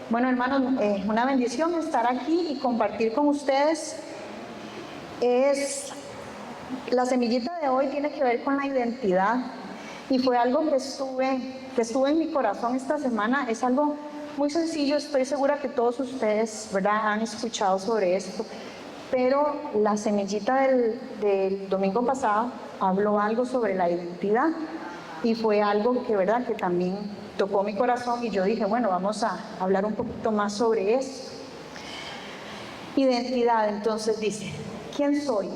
Bueno, hermanos, una bendición estar aquí y compartir con ustedes. La semillita de hoy tiene que ver con la identidad y fue algo que estuvo en mi corazón esta semana. Es algo muy sencillo, estoy segura que todos ustedes, ¿verdad?, han escuchado sobre esto, pero la semillita del domingo pasado habló algo sobre la identidad y fue algo que, ¿verdad?, que también tocó mi corazón y yo dije, bueno, vamos a hablar un poquito más sobre eso. Identidad, entonces dice, ¿quién soy?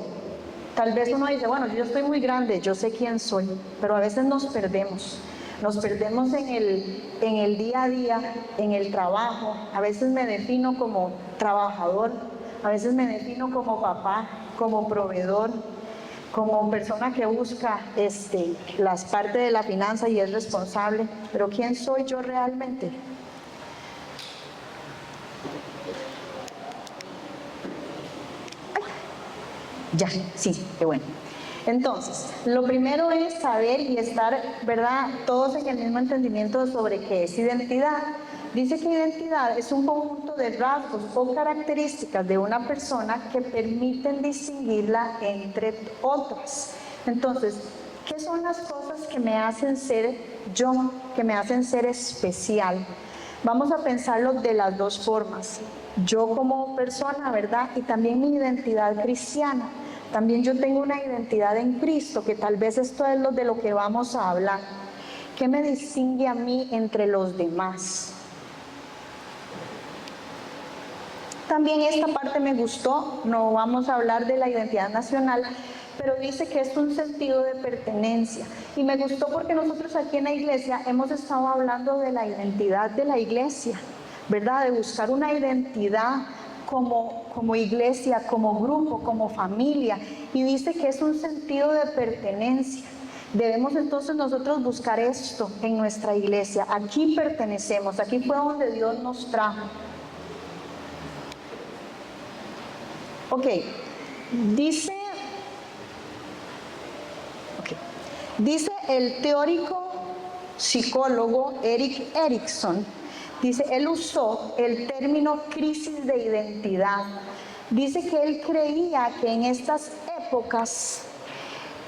Tal vez uno dice, bueno, yo estoy muy grande, yo sé quién soy, pero a veces nos perdemos en el día a día, en el trabajo. A veces me defino como trabajador, a veces me defino como papá, como proveedor, como persona que busca las partes de la finanza y es responsable, pero ¿quién soy yo realmente? Ya, sí, qué bueno. Entonces, lo primero es saber y estar, ¿verdad?, todos en el mismo entendimiento sobre qué es identidad. Dice que identidad es un conjunto de rasgos o características de una persona que permiten distinguirla entre otras. Entonces, ¿qué son las cosas que me hacen ser yo, que me hacen ser especial? Vamos a pensarlo de las dos formas. Yo como persona, ¿verdad?, y también mi identidad cristiana. También yo tengo una identidad en Cristo, que tal vez esto es de lo que vamos a hablar. ¿Qué me distingue a mí entre los demás? También esta parte me gustó, no vamos a hablar de la identidad nacional, pero dice que es un sentido de pertenencia. Y me gustó porque nosotros aquí en la iglesia hemos estado hablando de la identidad de la iglesia, ¿verdad? De buscar una identidad como iglesia, como grupo, como familia. Y dice que es un sentido de pertenencia. Debemos entonces nosotros buscar esto en nuestra iglesia. Aquí pertenecemos, aquí fue donde Dios nos trajo. Ok, dice el teórico psicólogo Erik Erikson, dice, él usó el término crisis de identidad. Dice que él creía que en estas épocas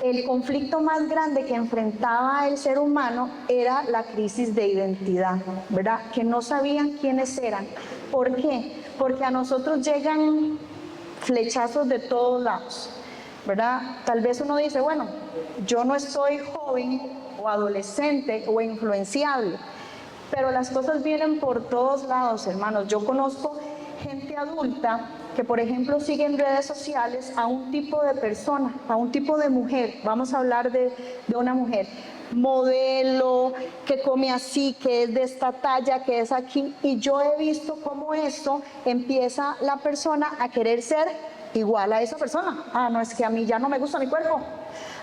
el conflicto más grande que enfrentaba el ser humano era la crisis de identidad, ¿verdad? Que no sabían quiénes eran. ¿Por qué? Porque a nosotros llegan flechazos de todos lados, ¿verdad? Tal vez uno dice, bueno, yo no estoy joven o adolescente o influenciable, pero las cosas vienen por todos lados, hermanos. Yo conozco gente adulta que, por ejemplo, sigue en redes sociales a un tipo de persona, a un tipo de mujer. Vamos a hablar de una mujer modelo, que come así, que es de esta talla, que es aquí, y yo he visto cómo eso empieza la persona a querer ser igual a esa persona. Ah, no, es que a mí ya no me gusta mi cuerpo,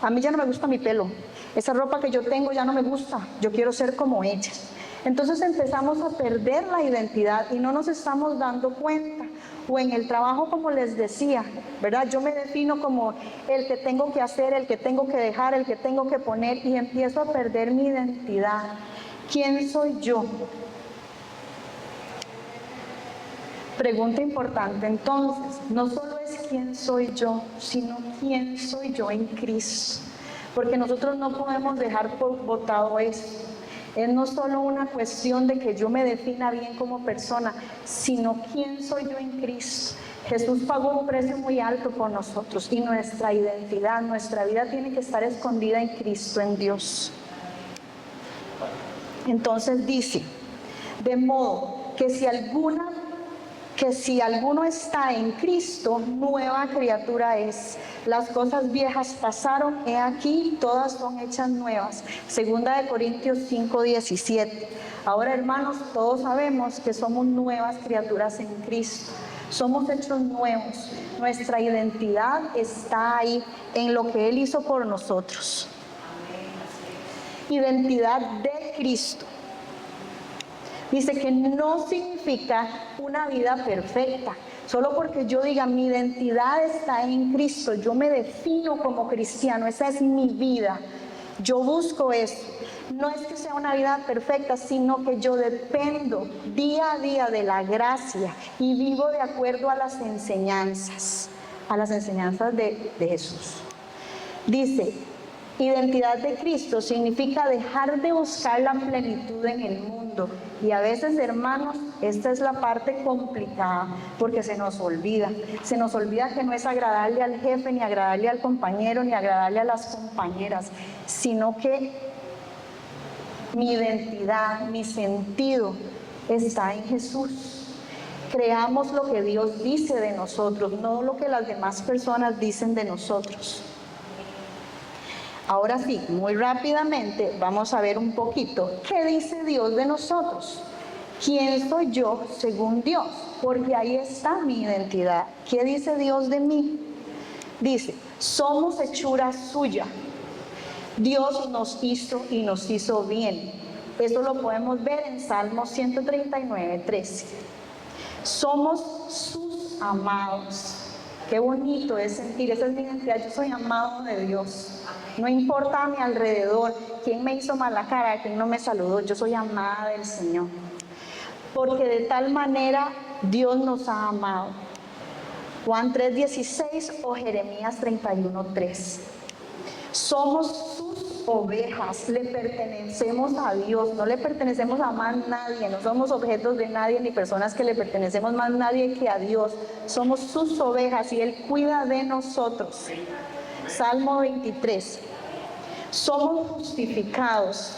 a mí ya no me gusta mi pelo, esa ropa que yo tengo ya no me gusta, yo quiero ser como ella. Entonces empezamos a perder la identidad y no nos estamos dando cuenta. O en el trabajo, como les decía, ¿verdad? Yo me defino como el que tengo que hacer, el que tengo que dejar, el que tengo que poner, y empiezo a perder mi identidad. ¿Quién soy yo? Pregunta importante entonces, no solo es quién soy yo, sino quién soy yo en Cristo. Porque nosotros no podemos dejar por botado eso. Es no solo una cuestión de que yo me defina bien como persona, sino quién soy yo en Cristo. Jesús pagó un precio muy alto por nosotros y nuestra identidad, nuestra vida tiene que estar escondida en Cristo, en Dios. Entonces dice, de modo que si alguno está en Cristo, nueva criatura es. Las cosas viejas pasaron, he aquí, todas son hechas nuevas. Segunda de Corintios 5:17. Ahora, hermanos, todos sabemos que somos nuevas criaturas en Cristo. Somos hechos nuevos. Nuestra identidad está ahí, en lo que Él hizo por nosotros. Identidad de Cristo. Dice que no significa una vida perfecta. Solo porque yo diga mi identidad está en Cristo, yo me defino como cristiano, esa es mi vida. Yo busco eso. no es que sea una vida perfecta, sino que yo dependo día a día de la gracia y vivo de acuerdo a las enseñanzas de Jesús. Dice, identidad de Cristo significa dejar de buscar la plenitud en el mundo. Y a veces, hermanos, esta es la parte complicada, porque se nos olvida que no es agradarle al jefe, ni agradarle al compañero, ni agradarle a las compañeras, sino que mi identidad, mi sentido está en Jesús. Creamos lo que Dios dice de nosotros, no lo que las demás personas dicen de nosotros. Ahora sí, muy rápidamente vamos a ver un poquito qué dice Dios de nosotros. ¿Quién soy yo según Dios? Porque ahí está mi identidad. ¿Qué dice Dios de mí? Dice, somos hechura suya. Dios nos hizo y nos hizo bien. Eso lo podemos ver en Salmo 139, 13. Somos sus amados. Qué bonito es sentir, esa es mi identidad, yo soy amado de Dios. No importa a mi alrededor, quién me hizo mala cara, quién no me saludó, yo soy amada del Señor. Porque de tal manera Dios nos ha amado. Juan 3:16 o Jeremías 31:3. Somos sus ovejas, le pertenecemos a Dios, no le pertenecemos a más nadie, no somos objetos de nadie ni personas que le pertenecemos más nadie que a Dios. Somos sus ovejas y Él cuida de nosotros. Salmo 23. Somos justificados.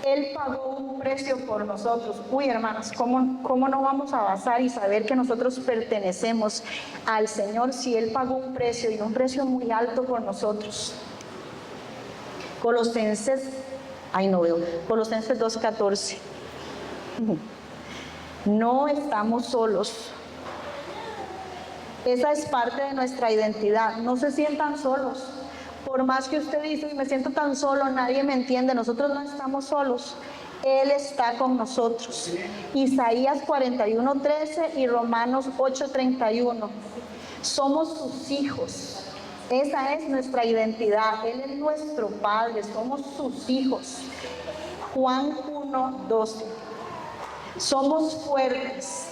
Él pagó un precio por nosotros. Uy, hermanas, ¿cómo no vamos a basar y saber que nosotros pertenecemos al Señor si Él pagó un precio, y un precio muy alto por nosotros? Colosenses 2:14. No estamos solos. Esa es parte de nuestra identidad. No se sientan solos. Por más que usted dice, me siento tan solo, nadie me entiende, nosotros no estamos solos. Él está con nosotros. Isaías 41:13 y Romanos 8:31. Somos sus hijos. Esa es nuestra identidad. Él es nuestro Padre, somos sus hijos. Juan 1:12. Somos fuertes.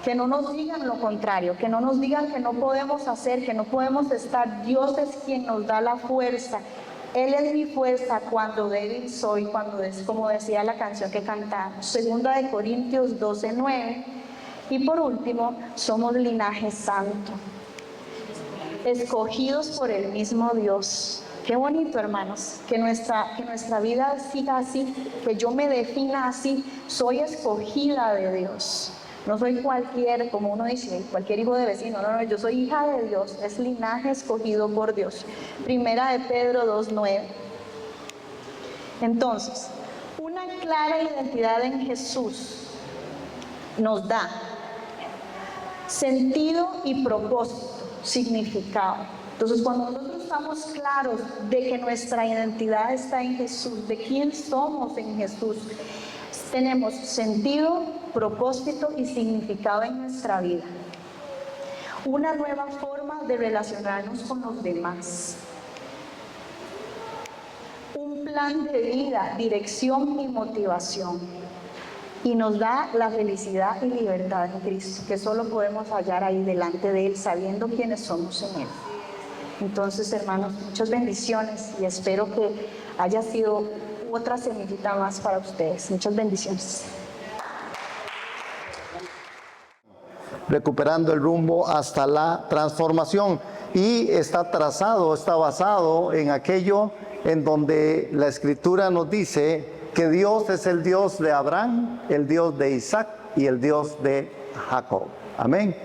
Que no nos digan lo contrario, que no nos digan que no podemos hacer, que no podemos estar. Dios es quien nos da la fuerza. Él es mi fuerza cuando débil soy, como decía la canción que cantamos. Segunda de Corintios 12:9. Y por último, somos linaje santo, escogidos por el mismo Dios. Qué bonito, hermanos, que nuestra vida siga así, que yo me defina así. Soy escogida de Dios. No soy como uno dice, cualquier hijo de vecino. No, yo soy hija de Dios, es linaje escogido por Dios. Primera de Pedro 2:9. Entonces, una clara identidad en Jesús nos da sentido y propósito, significado. Entonces, cuando nosotros estamos claros de que nuestra identidad está en Jesús, de quién somos en Jesús, tenemos sentido, propósito y significado en nuestra vida. Una nueva forma de relacionarnos con los demás. Un plan de vida, dirección y motivación. Y nos da la felicidad y libertad en Cristo, que solo podemos hallar ahí delante de Él, sabiendo quiénes somos en Él. Entonces, hermanos, muchas bendiciones y espero que haya sido otra semillita más para ustedes. Muchas bendiciones. Recuperando el rumbo hasta la transformación, y está basado en aquello en donde la Escritura nos dice que Dios es el Dios de Abraham, el Dios de Isaac y el Dios de Jacob. Amén.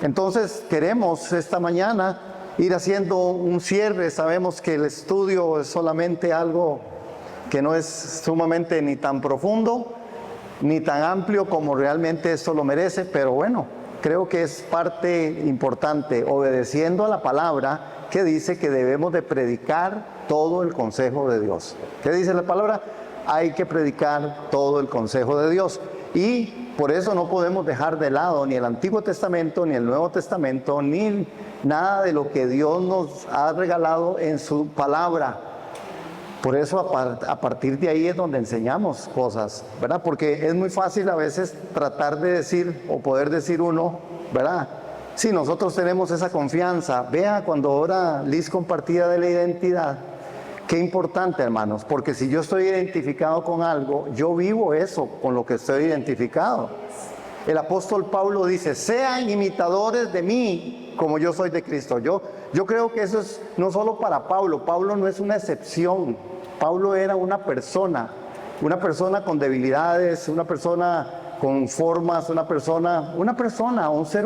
Entonces queremos esta mañana ir haciendo un cierre. Sabemos que el estudio es solamente algo que no es sumamente ni tan profundo ni tan amplio como realmente esto lo merece, pero bueno, creo que es parte importante, obedeciendo a la palabra que dice que debemos de predicar todo el consejo de Dios. ¿Qué dice la palabra? Hay que predicar todo el consejo de Dios, y por eso no podemos dejar de lado ni el Antiguo Testamento, ni el Nuevo Testamento, ni nada de lo que Dios nos ha regalado en su palabra. Por eso a partir de ahí es donde enseñamos cosas, ¿verdad? Porque es muy fácil a veces tratar de decir o poder decir uno, ¿verdad? Si nosotros tenemos esa confianza, vea cuando ahora Liz compartía de la identidad, qué importante, hermanos, porque si yo estoy identificado con algo, yo vivo eso con lo que estoy identificado. El apóstol Pablo dice, sean imitadores de mí como yo soy de Cristo. Yo creo que eso es no solo para Pablo. Pablo no es una excepción. Pablo era una persona con debilidades, una persona con formas, un ser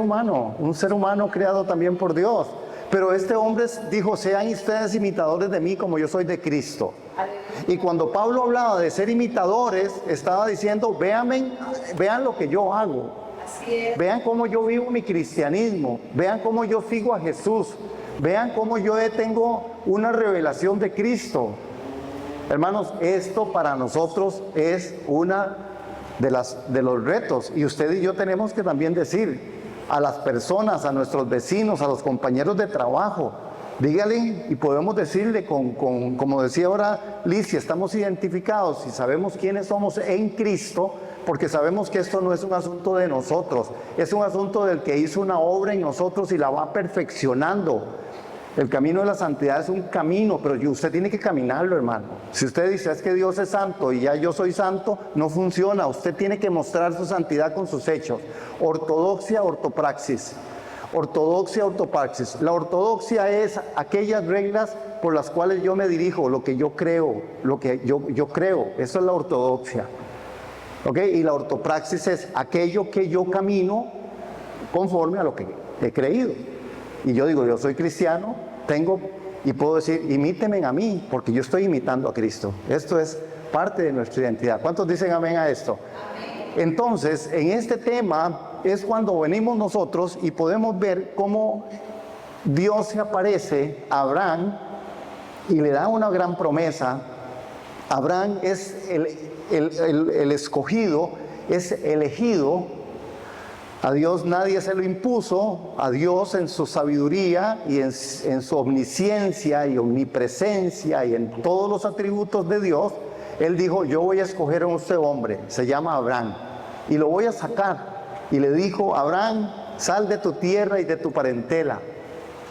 humano creado también por Dios. Pero este hombre dijo, sean ustedes imitadores de mí como yo soy de Cristo. Y cuando Pablo hablaba de ser imitadores, estaba diciendo, vean lo que yo hago. Vean cómo yo vivo mi cristianismo. Vean cómo yo sigo a Jesús. Vean cómo yo tengo una revelación de Cristo. Hermanos, esto para nosotros es una de los retos. Y usted y yo tenemos que también decir a las personas, a nuestros vecinos, a los compañeros de trabajo, dígale y podemos decirle como decía ahora Liz, si estamos identificados, si sabemos quiénes somos en Cristo, porque sabemos que esto no es un asunto de nosotros, es un asunto del que hizo una obra en nosotros y la va perfeccionando. El camino de la santidad es un camino, pero usted tiene que caminarlo, hermano. Si usted dice, es que Dios es santo y ya yo soy santo, no funciona. Usted tiene que mostrar su santidad con sus hechos. Ortodoxia, ortopraxis. Ortodoxia, ortopraxis. La ortodoxia es aquellas reglas por las cuales yo me dirijo, lo que yo creo, lo que yo creo. Eso es la ortodoxia. ¿Ok? Y la ortopraxis es aquello que yo camino conforme a lo que he creído. Y yo digo, yo soy cristiano, y puedo decir, imítenme a mí, porque yo estoy imitando a Cristo. Esto es parte de nuestra identidad. ¿Cuántos dicen amén a esto? Amén. Entonces, en este tema es cuando venimos nosotros y podemos ver cómo Dios se aparece a Abraham y le da una gran promesa. Abraham es el escogido, es elegido. A Dios nadie se lo impuso, a Dios en su sabiduría y en su omnisciencia y omnipresencia y en todos los atributos de Dios, Él dijo, yo voy a escoger a este hombre, se llama Abraham, y lo voy a sacar. Y le dijo, Abraham, sal de tu tierra y de tu parentela,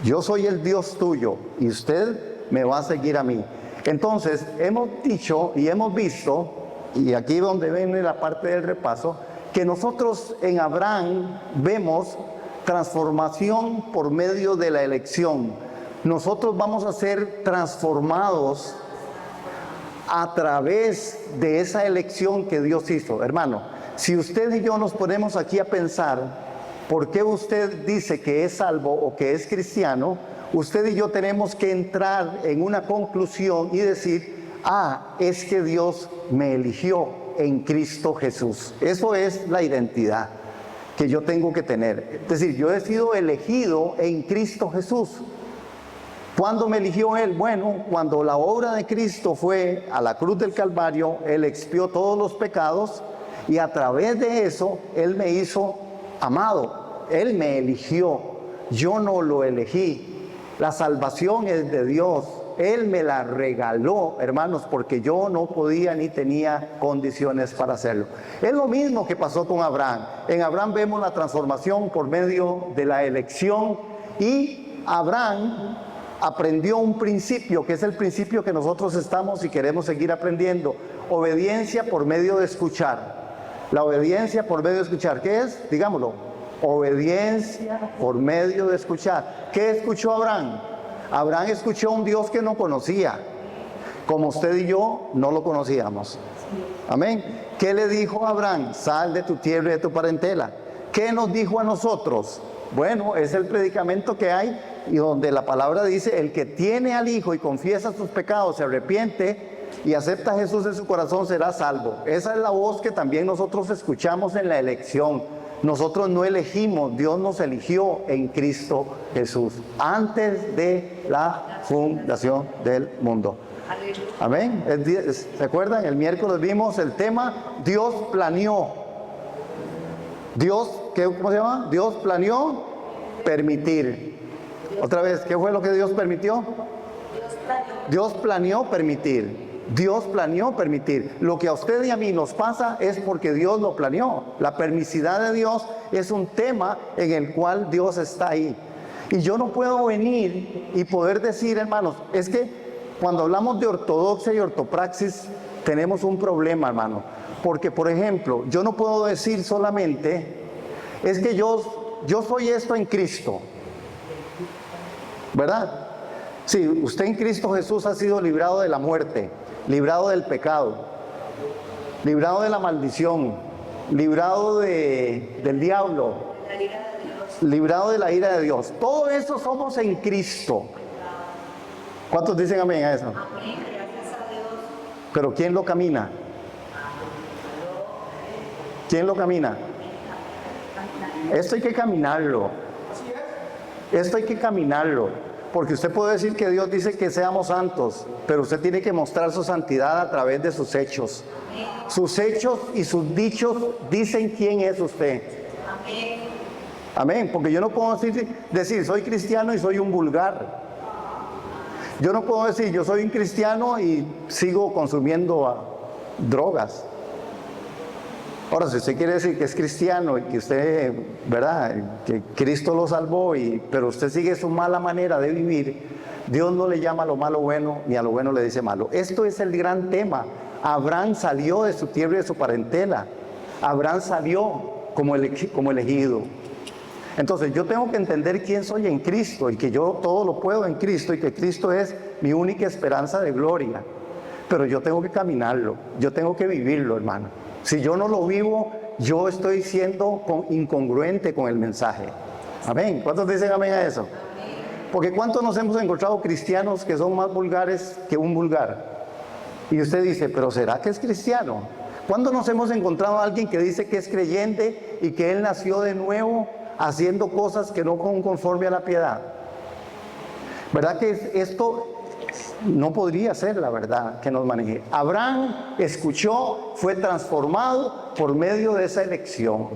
yo soy el Dios tuyo y usted me va a seguir a mí. Entonces, hemos dicho y hemos visto, y aquí donde viene la parte del repaso, que nosotros en Abraham vemos transformación por medio de la elección. Nosotros vamos a ser transformados a través de esa elección que Dios hizo. Hermano, si usted y yo nos ponemos aquí a pensar por qué usted dice que es salvo o que es cristiano, usted y yo tenemos que entrar en una conclusión y decir, es que Dios me eligió en Cristo Jesús. Eso es la identidad que yo tengo que tener. Es decir, yo he sido elegido en Cristo Jesús. ¿Cuándo me eligió Él? Bueno, cuando la obra de Cristo fue a la cruz del Calvario, Él expió todos los pecados y a través de eso Él me hizo amado. Él me eligió. Yo no lo elegí. La salvación es de Dios. Él me la regaló, hermanos, porque yo no podía ni tenía condiciones para hacerlo. Es lo mismo que pasó con Abraham. En Abraham vemos la transformación por medio de la elección y Abraham aprendió un principio, que es el principio que nosotros estamos y queremos seguir aprendiendo. Obediencia por medio de escuchar. La obediencia por medio de escuchar. ¿Qué es? Digámoslo. Obediencia por medio de escuchar. ¿Qué escuchó Abraham? Abraham escuchó a un Dios que no conocía, como usted y yo no lo conocíamos. Amén. ¿Qué le dijo a Abraham? Sal de tu tierra y de tu parentela. ¿Qué nos dijo a nosotros? Bueno, es el predicamento que hay y donde la palabra dice, el que tiene al Hijo y confiesa sus pecados, se arrepiente y acepta a Jesús en su corazón, será salvo. Esa es la voz que también nosotros escuchamos en la elección. Nosotros no elegimos, Dios nos eligió en Cristo Jesús, antes de la fundación del mundo. Amén. ¿Se acuerdan? El miércoles vimos el tema, Dios planeó. ¿Cómo se llama? Dios planeó permitir. Otra vez, ¿qué fue lo que Dios permitió? Dios planeó permitir. Dios planeó permitir. Lo que a usted y a mí nos pasa es porque Dios lo planeó. La permisidad de Dios es un tema en el cual Dios está ahí. Y yo no puedo venir y poder decir, hermanos, es que cuando hablamos de ortodoxia y ortopraxis, tenemos un problema, hermano. Porque, por ejemplo, yo no puedo decir solamente, es que yo soy esto en Cristo, ¿verdad? Sí, usted en Cristo Jesús ha sido librado de la muerte, librado del pecado, librado de la maldición, librado del diablo, librado de la ira de Dios. Todo eso somos en Cristo. ¿Cuántos dicen amén a eso? Amén, gracias a Dios. Pero ¿quién lo camina? ¿Quién lo camina? Esto hay que caminarlo. Esto hay que caminarlo. Porque usted puede decir que Dios dice que seamos santos, pero usted tiene que mostrar su santidad a través de sus hechos. Sus hechos y sus dichos dicen quién es usted. Amén. Amén. Porque yo no puedo decir soy cristiano y soy un vulgar. Yo no puedo decir yo soy un cristiano y sigo consumiendo drogas. Ahora, si usted quiere decir que es cristiano y que usted, ¿verdad?, que Cristo lo salvó, pero usted sigue su mala manera de vivir, Dios no le llama a lo malo bueno, ni a lo bueno le dice malo. Esto es el gran tema. Abraham salió de su tierra y de su parentela. Abraham salió como elegido. Entonces yo tengo que entender quién soy en Cristo y que yo todo lo puedo en Cristo y que Cristo es mi única esperanza de gloria. Pero yo tengo que caminarlo, yo tengo que vivirlo, hermano. Si yo no lo vivo, yo estoy siendo incongruente con el mensaje. Amén. ¿Cuántos dicen amén a eso? Porque ¿cuántos nos hemos encontrado cristianos que son más vulgares que un vulgar? Y usted dice, ¿pero será que es cristiano? ¿Cuándo nos hemos encontrado a alguien que dice que es creyente y que él nació de nuevo haciendo cosas que no son conforme a la piedad? ¿Verdad que esto no podría ser la verdad que nos maneje? Abraham escuchó, fue transformado por medio de esa elección.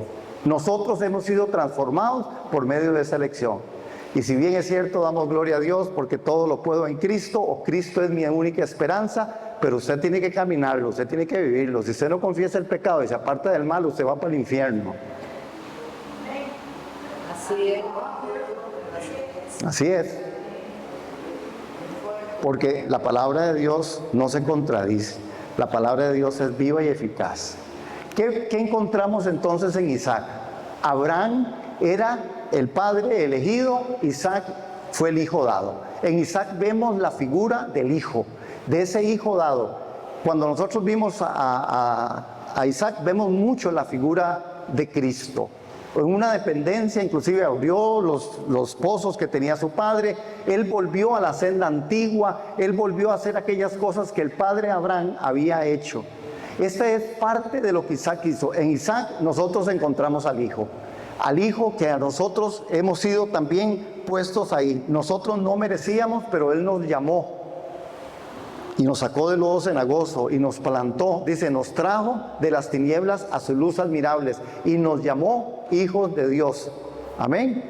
Nosotros hemos sido transformados por medio de esa elección. Y si bien es cierto, damos gloria a Dios porque todo lo puedo en Cristo, o Cristo es mi única esperanza, pero usted tiene que caminarlo, usted tiene que vivirlo. Si usted no confiesa el pecado y se aparta del mal, usted va para el infierno. Así es. Así es. Porque la palabra de Dios no se contradice. La palabra de Dios es viva y eficaz. ¿Qué encontramos entonces en Isaac? Abraham era el padre elegido, Isaac fue el hijo dado. En Isaac vemos la figura del hijo, de ese hijo dado. Cuando nosotros vimos a Isaac, vemos mucho la figura de Cristo. En una dependencia, inclusive abrió los pozos que tenía su padre. Él volvió a la senda antigua, él volvió a hacer aquellas cosas que el padre Abraham había hecho. Esta es parte de lo que Isaac hizo. En Isaac nosotros encontramos al hijo que a nosotros hemos sido también puestos ahí. Nosotros no merecíamos, pero él nos llamó y nos sacó del lodo cenagoso y nos plantó, dice, nos trajo de las tinieblas a su luz admirables y nos llamó hijos de Dios. Amén.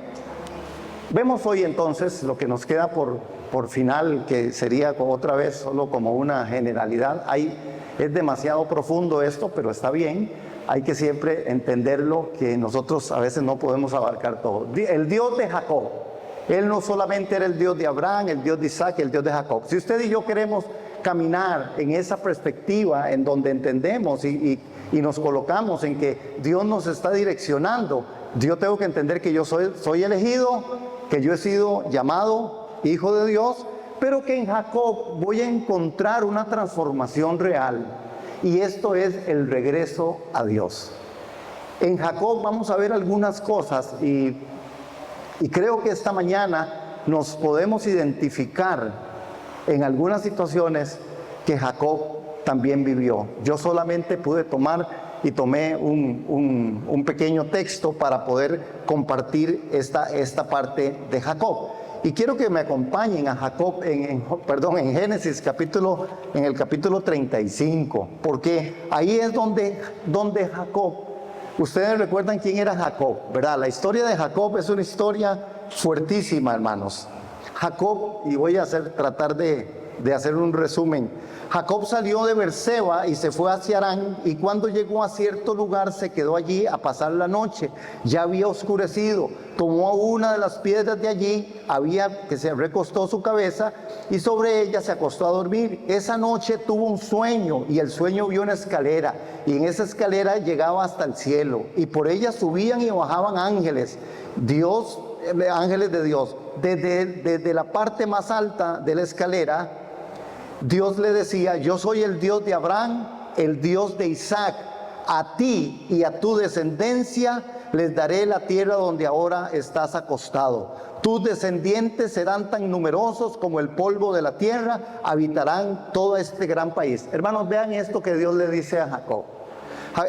Vemos hoy entonces lo que nos queda por final, que sería otra vez solo como una generalidad. Es demasiado profundo esto, pero está bien. Hay que siempre entenderlo, que nosotros a veces no podemos abarcar todo. El Dios de Jacob, Él no solamente era el Dios de Abraham, el Dios de Isaac, el Dios de Jacob. Si usted y yo queremos caminar en esa perspectiva en donde entendemos y nos colocamos en que Dios nos está direccionando, yo tengo que entender que yo soy elegido, que yo he sido llamado hijo de Dios, pero que en Jacob voy a encontrar una transformación real, y esto es el regreso a Dios. En Jacob vamos a ver algunas cosas y creo que esta mañana nos podemos identificar en algunas situaciones que Jacob también vivió. Yo solamente pude tomé un pequeño texto para poder compartir esta parte de Jacob. Y quiero que me acompañen a Jacob en Génesis en el capítulo 35, porque ahí es donde Jacob, ustedes recuerdan quién era Jacob, ¿verdad? La historia de Jacob es una historia fuertísima, hermanos. Jacob, y voy a tratar de de hacer un resumen. Jacob salió de Beerseba y se fue hacia Harán, y cuando llegó a cierto lugar se quedó allí a pasar la noche. Ya había oscurecido, tomó una de las piedras de allí, que se recostó su cabeza, y sobre ella se acostó a dormir. Esa noche tuvo un sueño, y el sueño vio una escalera, y en esa escalera llegaba hasta el cielo, y por ella subían y bajaban ángeles de Dios. Desde la parte más alta de la escalera, Dios le decía: yo soy el Dios de Abraham, el Dios de Isaac. A ti y a tu descendencia les daré la tierra donde ahora estás acostado. Tus descendientes serán tan numerosos como el polvo de la tierra, habitarán todo este gran país. Hermanos, vean esto que Dios le dice a Jacob.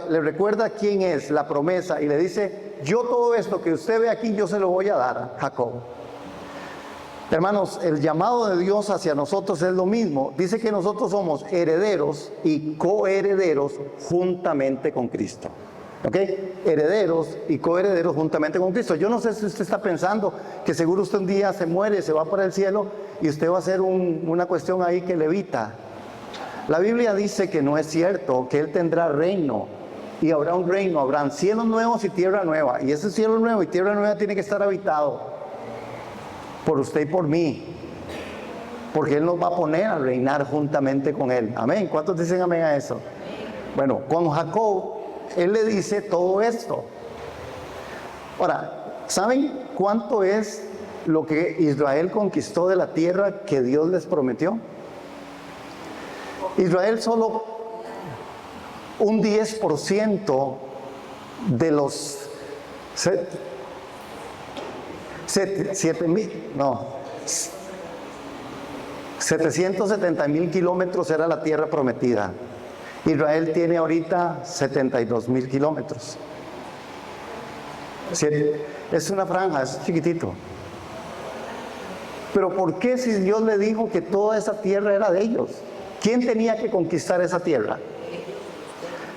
Le recuerda quién es, la promesa, y le dice: yo todo esto que usted ve aquí, yo se lo voy a dar a Jacob. Hermanos, el llamado de Dios hacia nosotros es lo mismo. Dice que nosotros somos herederos y coherederos juntamente con Cristo. ¿Ok? Herederos y coherederos juntamente con Cristo. Yo no sé si usted está pensando que seguro usted un día se muere, se va para el cielo y usted va a hacer una cuestión ahí que levita. La Biblia dice que no es cierto, que Él tendrá reino. Y habrá un reino, habrán cielos nuevos y tierra nueva. Y ese cielo nuevo y tierra nueva tiene que estar habitado por usted y por mí, porque Él nos va a poner a reinar juntamente con Él. Amén. ¿Cuántos dicen amén a eso? Bueno, con Jacob, Él le dice todo esto. Ahora, ¿saben cuánto es lo que Israel conquistó de la tierra que Dios les prometió? Israel solo un 10% de los 770,000 kilómetros era la tierra prometida. Israel tiene ahorita 72,000 kilómetros. Es una franja, es chiquitito. Pero ¿por qué, si Dios le dijo que toda esa tierra era de ellos? ¿Quién tenía que conquistar esa tierra?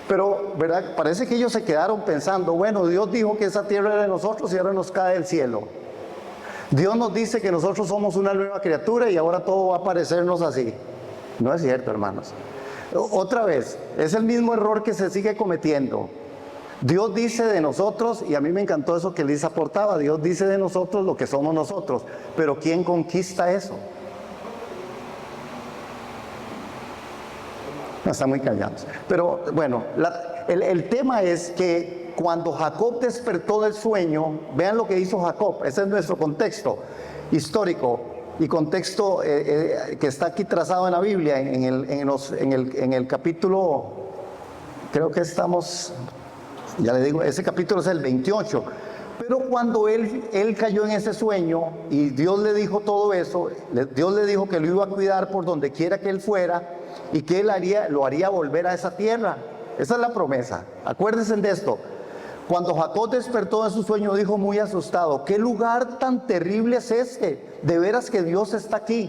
Pero, ¿verdad? Parece que ellos se quedaron pensando: bueno, Dios dijo que esa tierra era de nosotros y ahora nos cae del cielo. Dios nos dice que nosotros somos una nueva criatura y ahora todo va a parecernos así. No es cierto, hermanos. Otra vez, es el mismo error que se sigue cometiendo. Dios dice de nosotros, y a mí me encantó eso que Lisa aportaba, Dios dice de nosotros lo que somos nosotros, pero ¿quién conquista eso? No, están muy callados. Pero bueno, el tema es que cuando Jacob despertó del sueño, vean lo que hizo Jacob. Ese es nuestro contexto histórico y contexto que está aquí trazado en la Biblia, en el capítulo, creo que estamos, ya le digo, ese capítulo es el 28. Pero cuando él cayó en ese sueño y Dios le dijo todo eso, Dios le dijo que lo iba a cuidar por donde quiera que él fuera y que él lo haría volver a esa tierra. Esa es la promesa. Acuérdense de esto. Cuando Jacob despertó de su sueño, dijo muy asustado: ¿qué lugar tan terrible es este? De veras que Dios está aquí.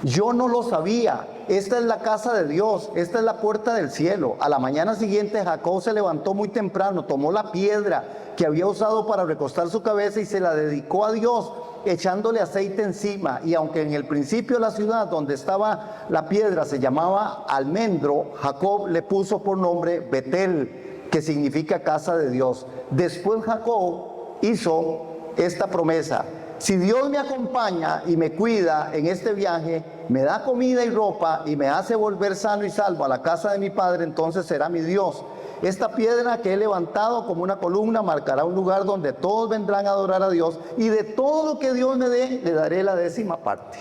Yo no lo sabía. Esta es la casa de Dios, esta es la puerta del cielo. A la mañana siguiente Jacob se levantó muy temprano, tomó la piedra que había usado para recostar su cabeza y se la dedicó a Dios, echándole aceite encima. Y aunque en el principio la ciudad donde estaba la piedra se llamaba Almendro, Jacob le puso por nombre Betel, que significa casa de Dios. Después Jacob hizo esta promesa: si Dios me acompaña y me cuida en este viaje, me da comida y ropa y me hace volver sano y salvo a la casa de mi padre, entonces será mi Dios. Esta piedra que he levantado como una columna marcará un lugar donde todos vendrán a adorar a Dios, y de todo lo que Dios me dé, le daré la 10ª parte.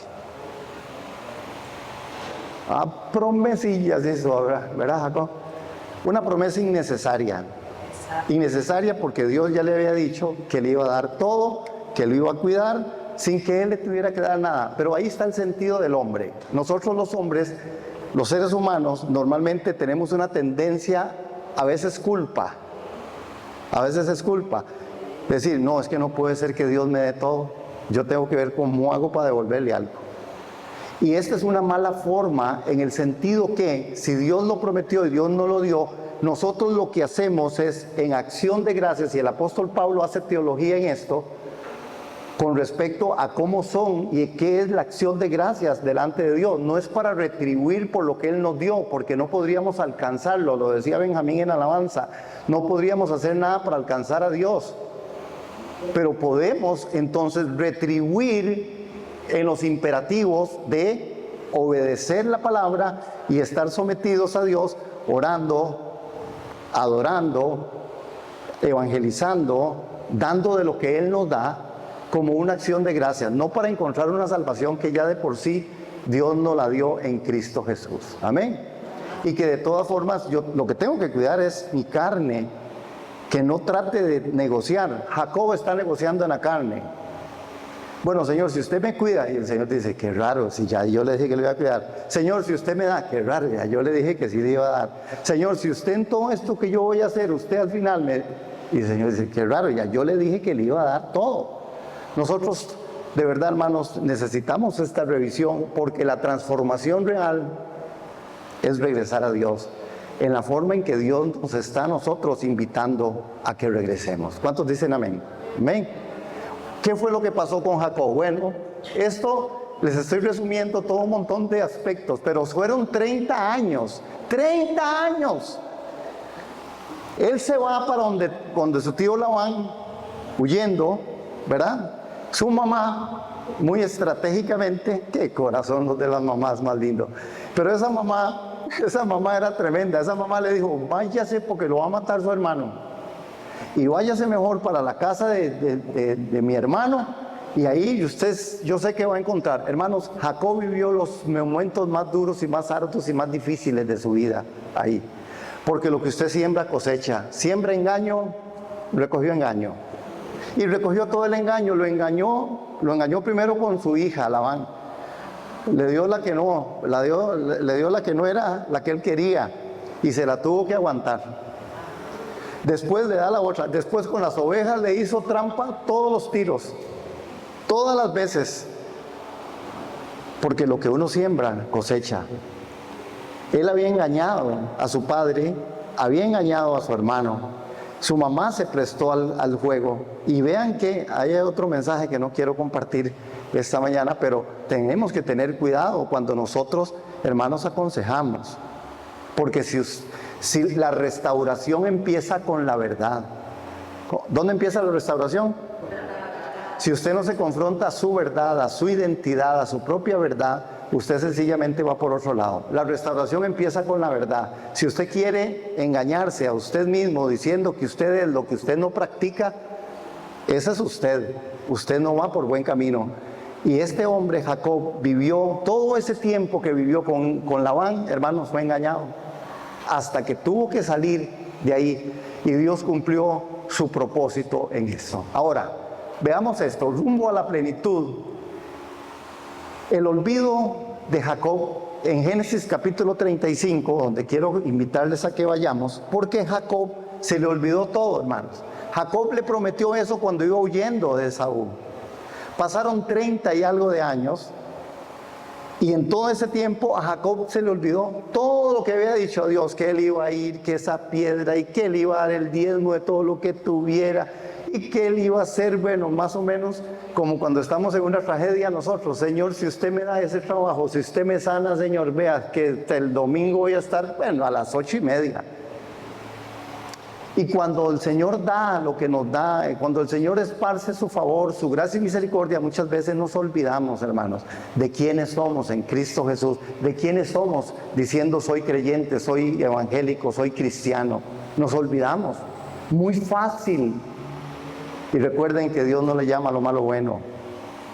Promesillas eso, ¿verdad, Jacob? Una promesa innecesaria. Innecesaria porque Dios ya le había dicho que le iba a dar todo, que lo iba a cuidar, sin que él le tuviera que dar nada. Pero ahí está el sentido del hombre. Nosotros los hombres, los seres humanos, normalmente tenemos una tendencia, a veces culpa. A veces es culpa. Decir: no, es que no puede ser que Dios me dé todo. Yo tengo que ver cómo hago para devolverle algo. Y esta es una mala forma, en el sentido que si Dios lo prometió y Dios no lo dio, nosotros lo que hacemos es, en acción de gracias, y el apóstol Pablo hace teología en esto, con respecto a cómo son y qué es la acción de gracias delante de Dios. No es para retribuir por lo que Él nos dio, porque no podríamos alcanzarlo, lo decía Benjamín en alabanza, no podríamos hacer nada para alcanzar a Dios, pero podemos entonces retribuir en los imperativos de obedecer la palabra y estar sometidos a Dios, orando, adorando, evangelizando, dando de lo que Él nos da, como una acción de gracias, no para encontrar una salvación que ya de por sí Dios nos la dio en Cristo Jesús. Amén. Y que de todas formas yo lo que tengo que cuidar es mi carne, que no trate de negociar. Jacob está negociando en la carne. Bueno, Señor, si usted me cuida, y el Señor dice, qué raro, si ya yo le dije que le iba a cuidar. Señor, si usted me da, qué raro, ya yo le dije que sí le iba a dar. Señor, si usted en todo esto que yo voy a hacer, usted al final me... Y el Señor dice, qué raro, ya yo le dije que le iba a dar todo. Nosotros, de verdad, hermanos, necesitamos esta revisión, porque la transformación real es regresar a Dios en la forma en que Dios nos está a nosotros invitando a que regresemos. ¿Cuántos dicen amén? Amén. ¿Qué fue lo que pasó con Jacob? Bueno, esto les estoy resumiendo todo un montón de aspectos, pero fueron 30 años. 30 años. Él se va para donde su tío Labán, huyendo, ¿verdad? Su mamá, muy estratégicamente, qué corazón los de las mamás más lindo. Pero esa mamá era tremenda. Esa mamá le dijo, váyase porque lo va a matar su hermano. Y váyase mejor para la casa de mi hermano. Y ahí usted, yo sé que va a encontrar. Hermanos, Jacob vivió los momentos más duros y más arduos y más difíciles de su vida ahí. Porque lo que usted siembra cosecha. Siembra engaño, recogió engaño. Y recogió todo el engaño, lo engañó primero con su hija, Labán. Le dio la que no, le dio la que no era la que él quería, y se la tuvo que aguantar. Después le da la otra, después con las ovejas le hizo trampa todos los tiros, todas las veces, porque lo que uno siembra, cosecha. Él había engañado a su padre, había engañado a su hermano. Su mamá se prestó al juego. Y vean que hay otro mensaje que no quiero compartir esta mañana, pero tenemos que tener cuidado cuando nosotros, hermanos, aconsejamos. Porque si la restauración empieza con la verdad. ¿Dónde empieza la restauración? Si usted no se confronta a su verdad, a su identidad, a su propia verdad, usted sencillamente va por otro lado. La restauración empieza con la verdad. Si usted quiere engañarse a usted mismo diciendo que usted es lo que usted no practica, ese es usted. Usted no va por buen camino. Y este hombre, Jacob, vivió todo ese tiempo que vivió con Labán, hermanos, fue engañado. Hasta que tuvo que salir de ahí. Y Dios cumplió su propósito en eso. Ahora, veamos esto, rumbo a la plenitud. El olvido de Jacob en Génesis capítulo 35, donde quiero invitarles a que vayamos, porque Jacob se le olvidó todo, hermanos. Jacob le prometió eso cuando iba huyendo de Esaú. Pasaron 30 y algo de años, y en todo ese tiempo a Jacob se le olvidó todo lo que había dicho a Dios, que él iba a ir, que esa piedra, y que él iba a dar el diezmo de todo lo que tuviera, y que él iba a ser, bueno, más o menos como cuando estamos en una tragedia nosotros. Señor, si usted me da ese trabajo, si usted me sana, Señor, vea que el domingo voy a estar, bueno, a las 8:30. Y cuando el Señor da lo que nos da, cuando el Señor esparce su favor, su gracia y misericordia, muchas veces nos olvidamos, hermanos, de quiénes somos en Cristo Jesús, de quiénes somos diciendo soy creyente, soy evangélico, soy cristiano. Nos olvidamos, muy fácil. Y recuerden que Dios no le llama a lo malo bueno,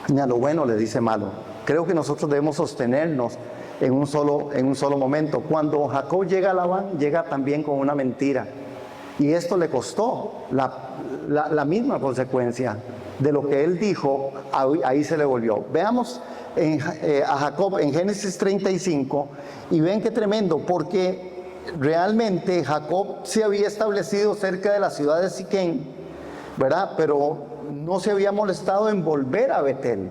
ni a lo bueno le dice malo. Creo que nosotros debemos sostenernos en un solo momento. Cuando Jacob llega a Labán, llega también con una mentira. Y esto le costó la misma consecuencia de lo que él dijo, ahí se le volvió. Veamos a Jacob en Génesis 35 y ven qué tremendo, porque realmente Jacob se había establecido cerca de la ciudad de Siquén, ¿verdad? Pero no se había molestado en volver a Betel,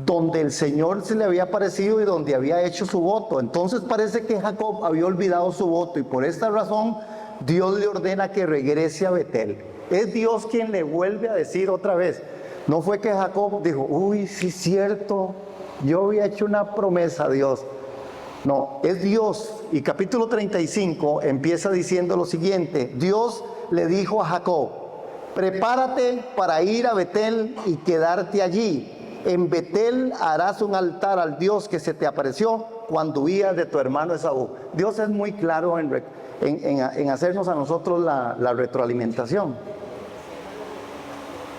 donde el Señor se le había aparecido y donde había hecho su voto. Entonces parece que Jacob había olvidado su voto y por esta razón Dios le ordena que regrese a Betel. Es Dios quien le vuelve a decir otra vez, No fue que Jacob dijo, uy, sí es cierto, yo había hecho una promesa a Dios. No, es Dios. Y capítulo 35 empieza diciendo lo siguiente: Dios le dijo a Jacob, prepárate para ir a Betel y quedarte allí. En Betel harás un altar al Dios que se te apareció cuando huías de tu hermano Esaú. Dios es muy claro en hacernos a nosotros la retroalimentación.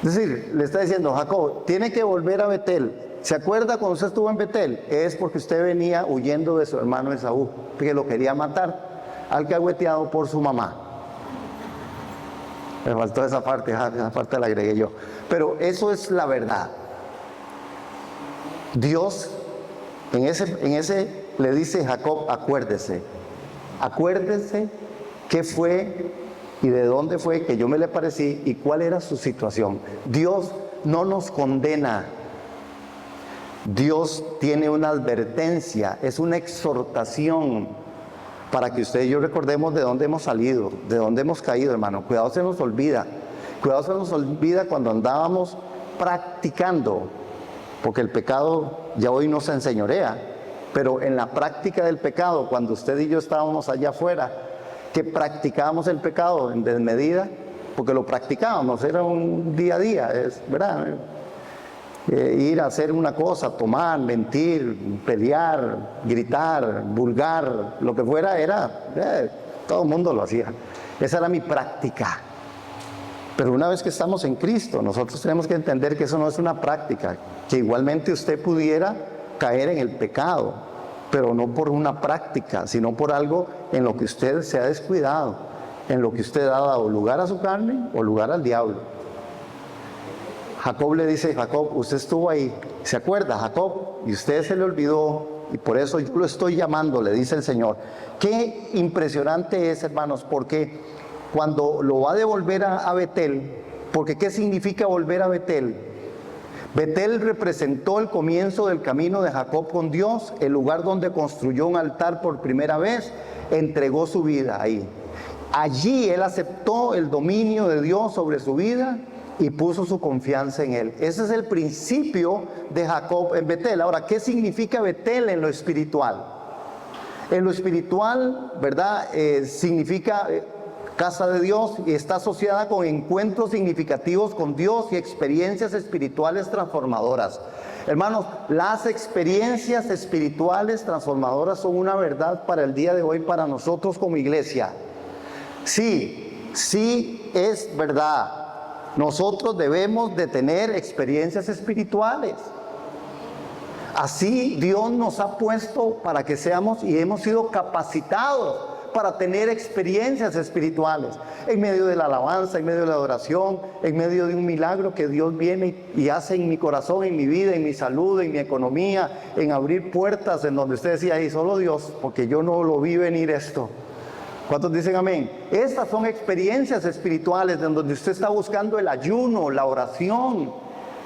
Es decir, le está diciendo, Jacob, tiene que volver a Betel. ¿Se acuerda cuando usted estuvo en Betel? Es porque usted venía huyendo de su hermano Esaú, que lo quería matar, alcahueteado por su mamá. Me faltó esa parte la agregué yo. Pero eso es la verdad. Dios en ese le dice a Jacob, acuérdese qué fue y de dónde fue que yo me le parecí y cuál era su situación. Dios no nos condena. Dios tiene una advertencia, es una exhortación para que usted y yo recordemos de dónde hemos salido, de dónde hemos caído, hermano. Cuidado se nos olvida cuando andábamos practicando, porque el pecado ya hoy nos enseñorea, pero en la práctica del pecado, cuando usted y yo estábamos allá afuera, que practicábamos el pecado en desmedida, porque lo practicábamos, era un día a día, es verdad. Ir a hacer una cosa, tomar, mentir, pelear, gritar, vulgar, lo que fuera, todo el mundo lo hacía. Esa era mi práctica. Pero una vez que estamos en Cristo, nosotros tenemos que entender que eso no es una práctica, que igualmente usted pudiera caer en el pecado, pero no por una práctica, sino por algo en lo que usted se ha descuidado, en lo que usted ha dado lugar a su carne o lugar al diablo. Jacob le dice, Jacob, usted estuvo ahí, ¿se acuerda, Jacob? Y usted se le olvidó, y por eso yo lo estoy llamando, le dice el Señor. Qué impresionante es, hermanos, porque cuando lo va a devolver a Betel, porque ¿qué significa volver a Betel? Betel representó el comienzo del camino de Jacob con Dios, el lugar donde construyó un altar por primera vez, entregó su vida ahí. Allí él aceptó el dominio de Dios sobre su vida y puso su confianza en él. Ese es el principio de Jacob en Betel. Ahora, ¿qué significa Betel en lo espiritual? En lo espiritual, ¿verdad? Significa casa de Dios y está asociada con encuentros significativos con Dios y experiencias espirituales transformadoras. Hermanos, las experiencias espirituales transformadoras son una verdad para el día de hoy, para nosotros como iglesia. Sí es verdad. Nosotros debemos de tener experiencias espirituales. Así Dios nos ha puesto para que seamos y hemos sido capacitados para tener experiencias espirituales, en medio de la alabanza, en medio de la adoración, en medio de un milagro que Dios viene y hace en mi corazón, en mi vida, en mi salud, en mi economía, en abrir puertas en donde usted decía, ahí solo Dios, porque yo no lo vi venir esto. ¿Cuántos dicen amén? Estas son experiencias espirituales en donde usted está buscando el ayuno, la oración,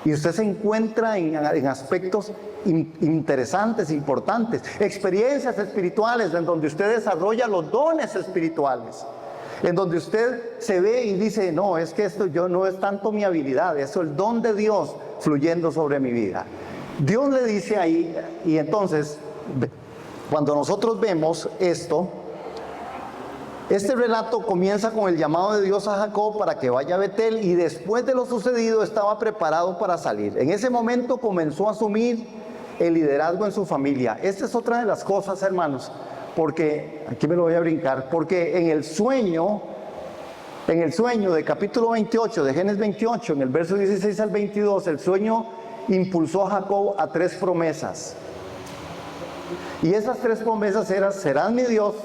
y usted se encuentra en aspectos interesantes, importantes. Experiencias espirituales en donde usted desarrolla los dones espirituales, en donde usted se ve y dice, no, es que esto yo no es tanto mi habilidad, eso es el don de Dios fluyendo sobre mi vida. Dios le dice ahí, y entonces, cuando nosotros vemos esto, este relato comienza con el llamado de Dios a Jacob para que vaya a Betel, y después de lo sucedido estaba preparado para salir. En ese momento comenzó a asumir el liderazgo en su familia. Esta es otra de las cosas, hermanos, porque aquí me lo voy a brincar, porque en el sueño de capítulo 28 de Génesis 28, en el verso 16 al 22, el sueño impulsó a Jacob a 3 promesas. Y esas 3 promesas eran: serás mi Dios,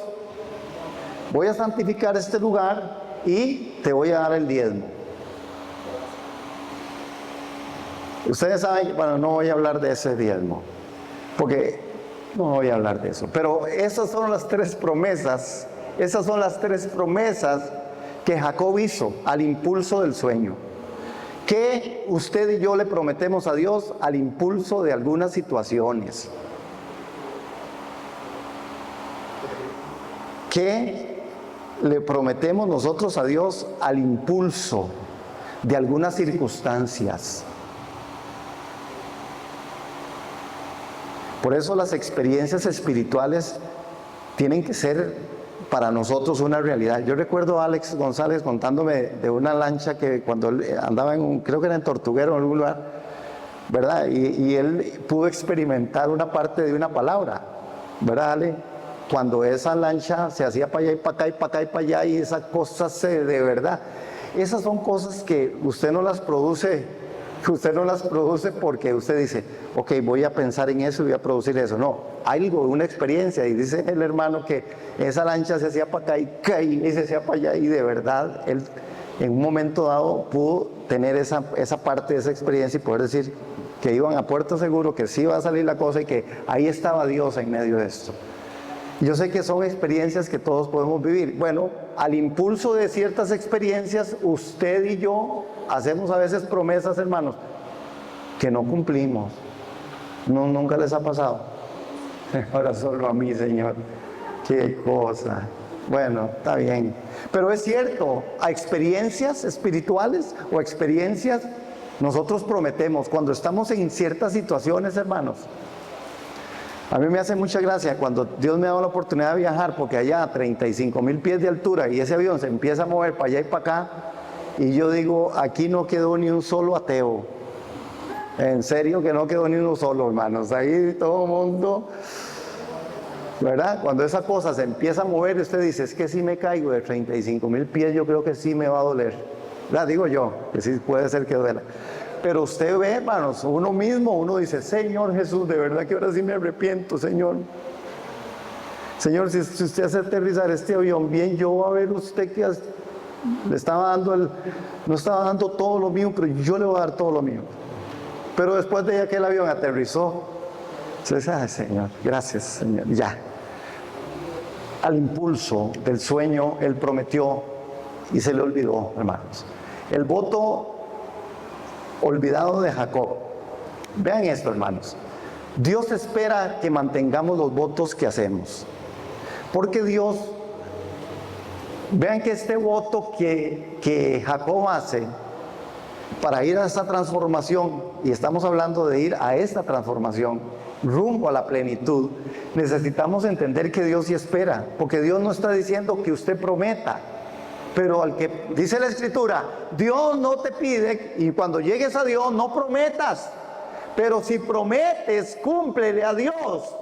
voy a santificar este lugar y te voy a dar el diezmo. Ustedes saben, bueno, no voy a hablar de ese diezmo, porque no voy a hablar de eso. Pero esas son las 3 promesas, que Jacob hizo al impulso del sueño. ¿Qué usted y yo le prometemos a Dios al impulso de algunas situaciones? ¿Qué le prometemos nosotros a Dios al impulso de algunas circunstancias? Por eso las experiencias espirituales tienen que ser para nosotros una realidad. Yo recuerdo a Alex González contándome de una lancha que cuando él andaba creo que era en Tortuguero, en algún lugar, ¿verdad? Y él pudo experimentar una parte de una palabra, ¿verdad, Ale? Cuando esa lancha se hacía para allá y para acá y para acá y para allá, y esas cosas de verdad. Esas son cosas que usted no las produce porque usted dice, ok, voy a pensar en eso y voy a producir eso. No, algo, una experiencia. Y dice el hermano que esa lancha se hacía para acá y se hacía para allá, y de verdad él en un momento dado pudo tener esa parte de esa experiencia y poder decir que iban a puerto seguro, que sí iba a salir la cosa y que ahí estaba Dios en medio de esto. Yo sé que son experiencias que todos podemos vivir. Bueno, al impulso de ciertas experiencias, usted y yo hacemos a veces promesas, hermanos, que no cumplimos. No, nunca les ha pasado. Ahora solo a mí, Señor. Qué cosa. Bueno, está bien. Pero es cierto, a experiencias espirituales o experiencias, nosotros prometemos cuando estamos en ciertas situaciones, hermanos. A mí me hace mucha gracia cuando Dios me da la oportunidad de viajar, porque allá a 35,000 pies de altura y ese avión se empieza a mover para allá y para acá, y yo digo, aquí no quedó ni un solo ateo. En serio que no quedó ni uno solo, hermanos. Ahí todo el mundo, ¿verdad? Cuando esa cosa se empieza a mover, usted dice, es que si me caigo de 35,000 pies, yo creo que sí me va a doler. ¿Verdad? Digo yo, que sí puede ser que duela. Pero usted ve, hermanos, uno mismo, uno dice, Señor Jesús, de verdad que ahora sí me arrepiento, Señor. Señor, si usted hace aterrizar este avión bien, yo voy a ver usted que le estaba dando no estaba dando todo lo mío, pero yo le voy a dar todo lo mío. Pero después de que el avión aterrizó, se dice, ay, Señor, gracias, Señor, ya. Al impulso del sueño, Él prometió y se le olvidó, hermanos. El voto olvidado de Jacob. Vean esto, hermanos. Dios espera que mantengamos los votos que hacemos. Porque Dios, vean que este voto que Jacob hace para ir a esa transformación, y estamos hablando de ir a esta transformación, rumbo a la plenitud, necesitamos entender que Dios sí espera, porque Dios no está diciendo que usted prometa. Pero al que dice la Escritura, Dios no te pide, y cuando llegues a Dios no prometas, pero si prometes, cúmplele a Dios.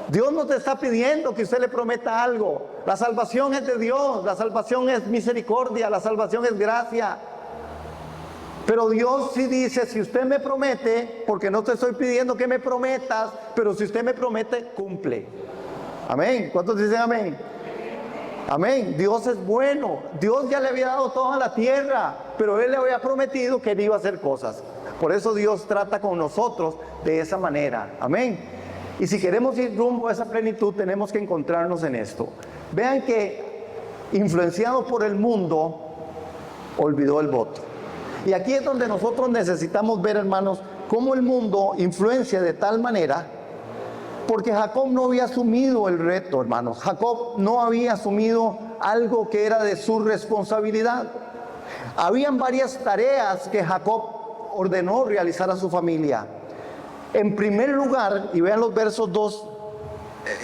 Dios no te está pidiendo que usted le prometa algo. La salvación es de Dios, la salvación es misericordia, la salvación es gracia. Pero Dios sí dice, si usted me promete, porque no te estoy pidiendo que me prometas, pero si usted me promete, cumple. Amén. ¿Cuántos dicen amén? Amén. Dios es bueno. Dios ya le había dado toda la tierra, pero Él le había prometido que Él iba a hacer cosas. Por eso Dios trata con nosotros de esa manera. Amén. Y si queremos ir rumbo a esa plenitud, tenemos que encontrarnos en esto. Vean que, influenciado por el mundo, olvidó el voto. Y aquí es donde nosotros necesitamos ver, hermanos, cómo el mundo influencia de tal manera. Porque Jacob no había asumido el reto, hermanos. Jacob no había asumido algo que era de su responsabilidad. Habían varias tareas que Jacob ordenó realizar a su familia. En primer lugar, y vean los versos 2,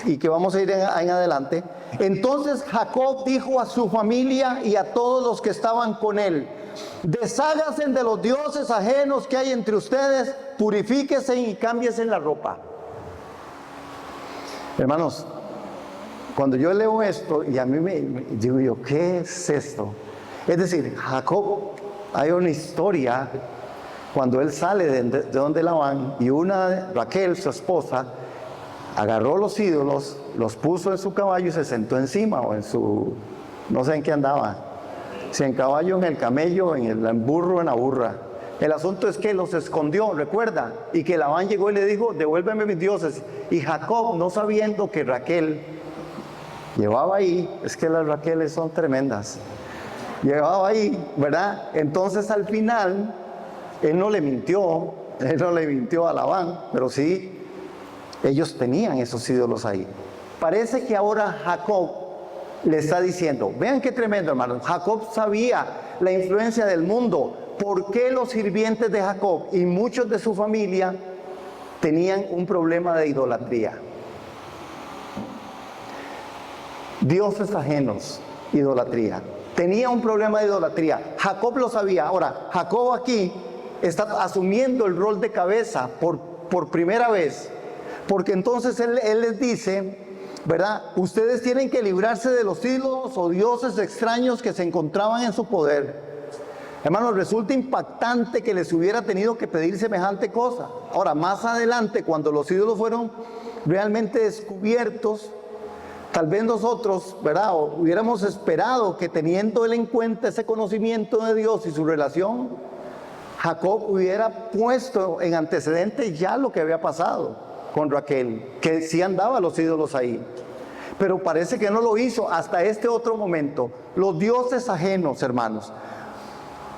y que vamos a ir en adelante. Entonces Jacob dijo a su familia y a todos los que estaban con él: desháganse de los dioses ajenos que hay entre ustedes, purifíquense y cámbiense la ropa. Hermanos, cuando yo leo esto, y a mí me digo yo, ¿qué es esto? Es decir, Jacob, hay una historia cuando él sale de donde Labán, y Raquel, su esposa, agarró los ídolos, los puso en su caballo y se sentó encima, o en su, no sé en qué andaba, si en caballo, en el camello, en el burro, en la burra. El asunto es que los escondió, recuerda, y que Labán llegó y le dijo: devuélveme mis dioses. Y Jacob, no sabiendo que Raquel llevaba ahí, es que las Raqueles son tremendas, llevaba ahí, ¿verdad? Entonces al final, él no le mintió a Labán, pero sí, ellos tenían esos ídolos ahí. Parece que ahora Jacob le está diciendo, vean qué tremendo, hermanos. Jacob sabía la influencia del mundo. ¿Por qué los sirvientes de Jacob y muchos de su familia tenían un problema de idolatría. Dioses ajenos, idolatría. Tenía un problema de idolatría. Jacob lo sabía. Ahora, Jacob aquí está asumiendo el rol de cabeza por primera vez. Porque entonces él les dice, ¿verdad? Ustedes tienen que librarse de los ídolos o dioses extraños que se encontraban en su poder. Hermanos, resulta impactante que les hubiera tenido que pedir semejante cosa. Ahora, más adelante, cuando los ídolos fueron realmente descubiertos, tal vez nosotros, ¿verdad? O hubiéramos esperado que teniendo él en cuenta ese conocimiento de Dios y su relación, Jacob hubiera puesto en antecedente ya lo que había pasado con Raquel, que sí andaba los ídolos ahí. Pero parece que no lo hizo hasta este otro momento. Los dioses ajenos, hermanos.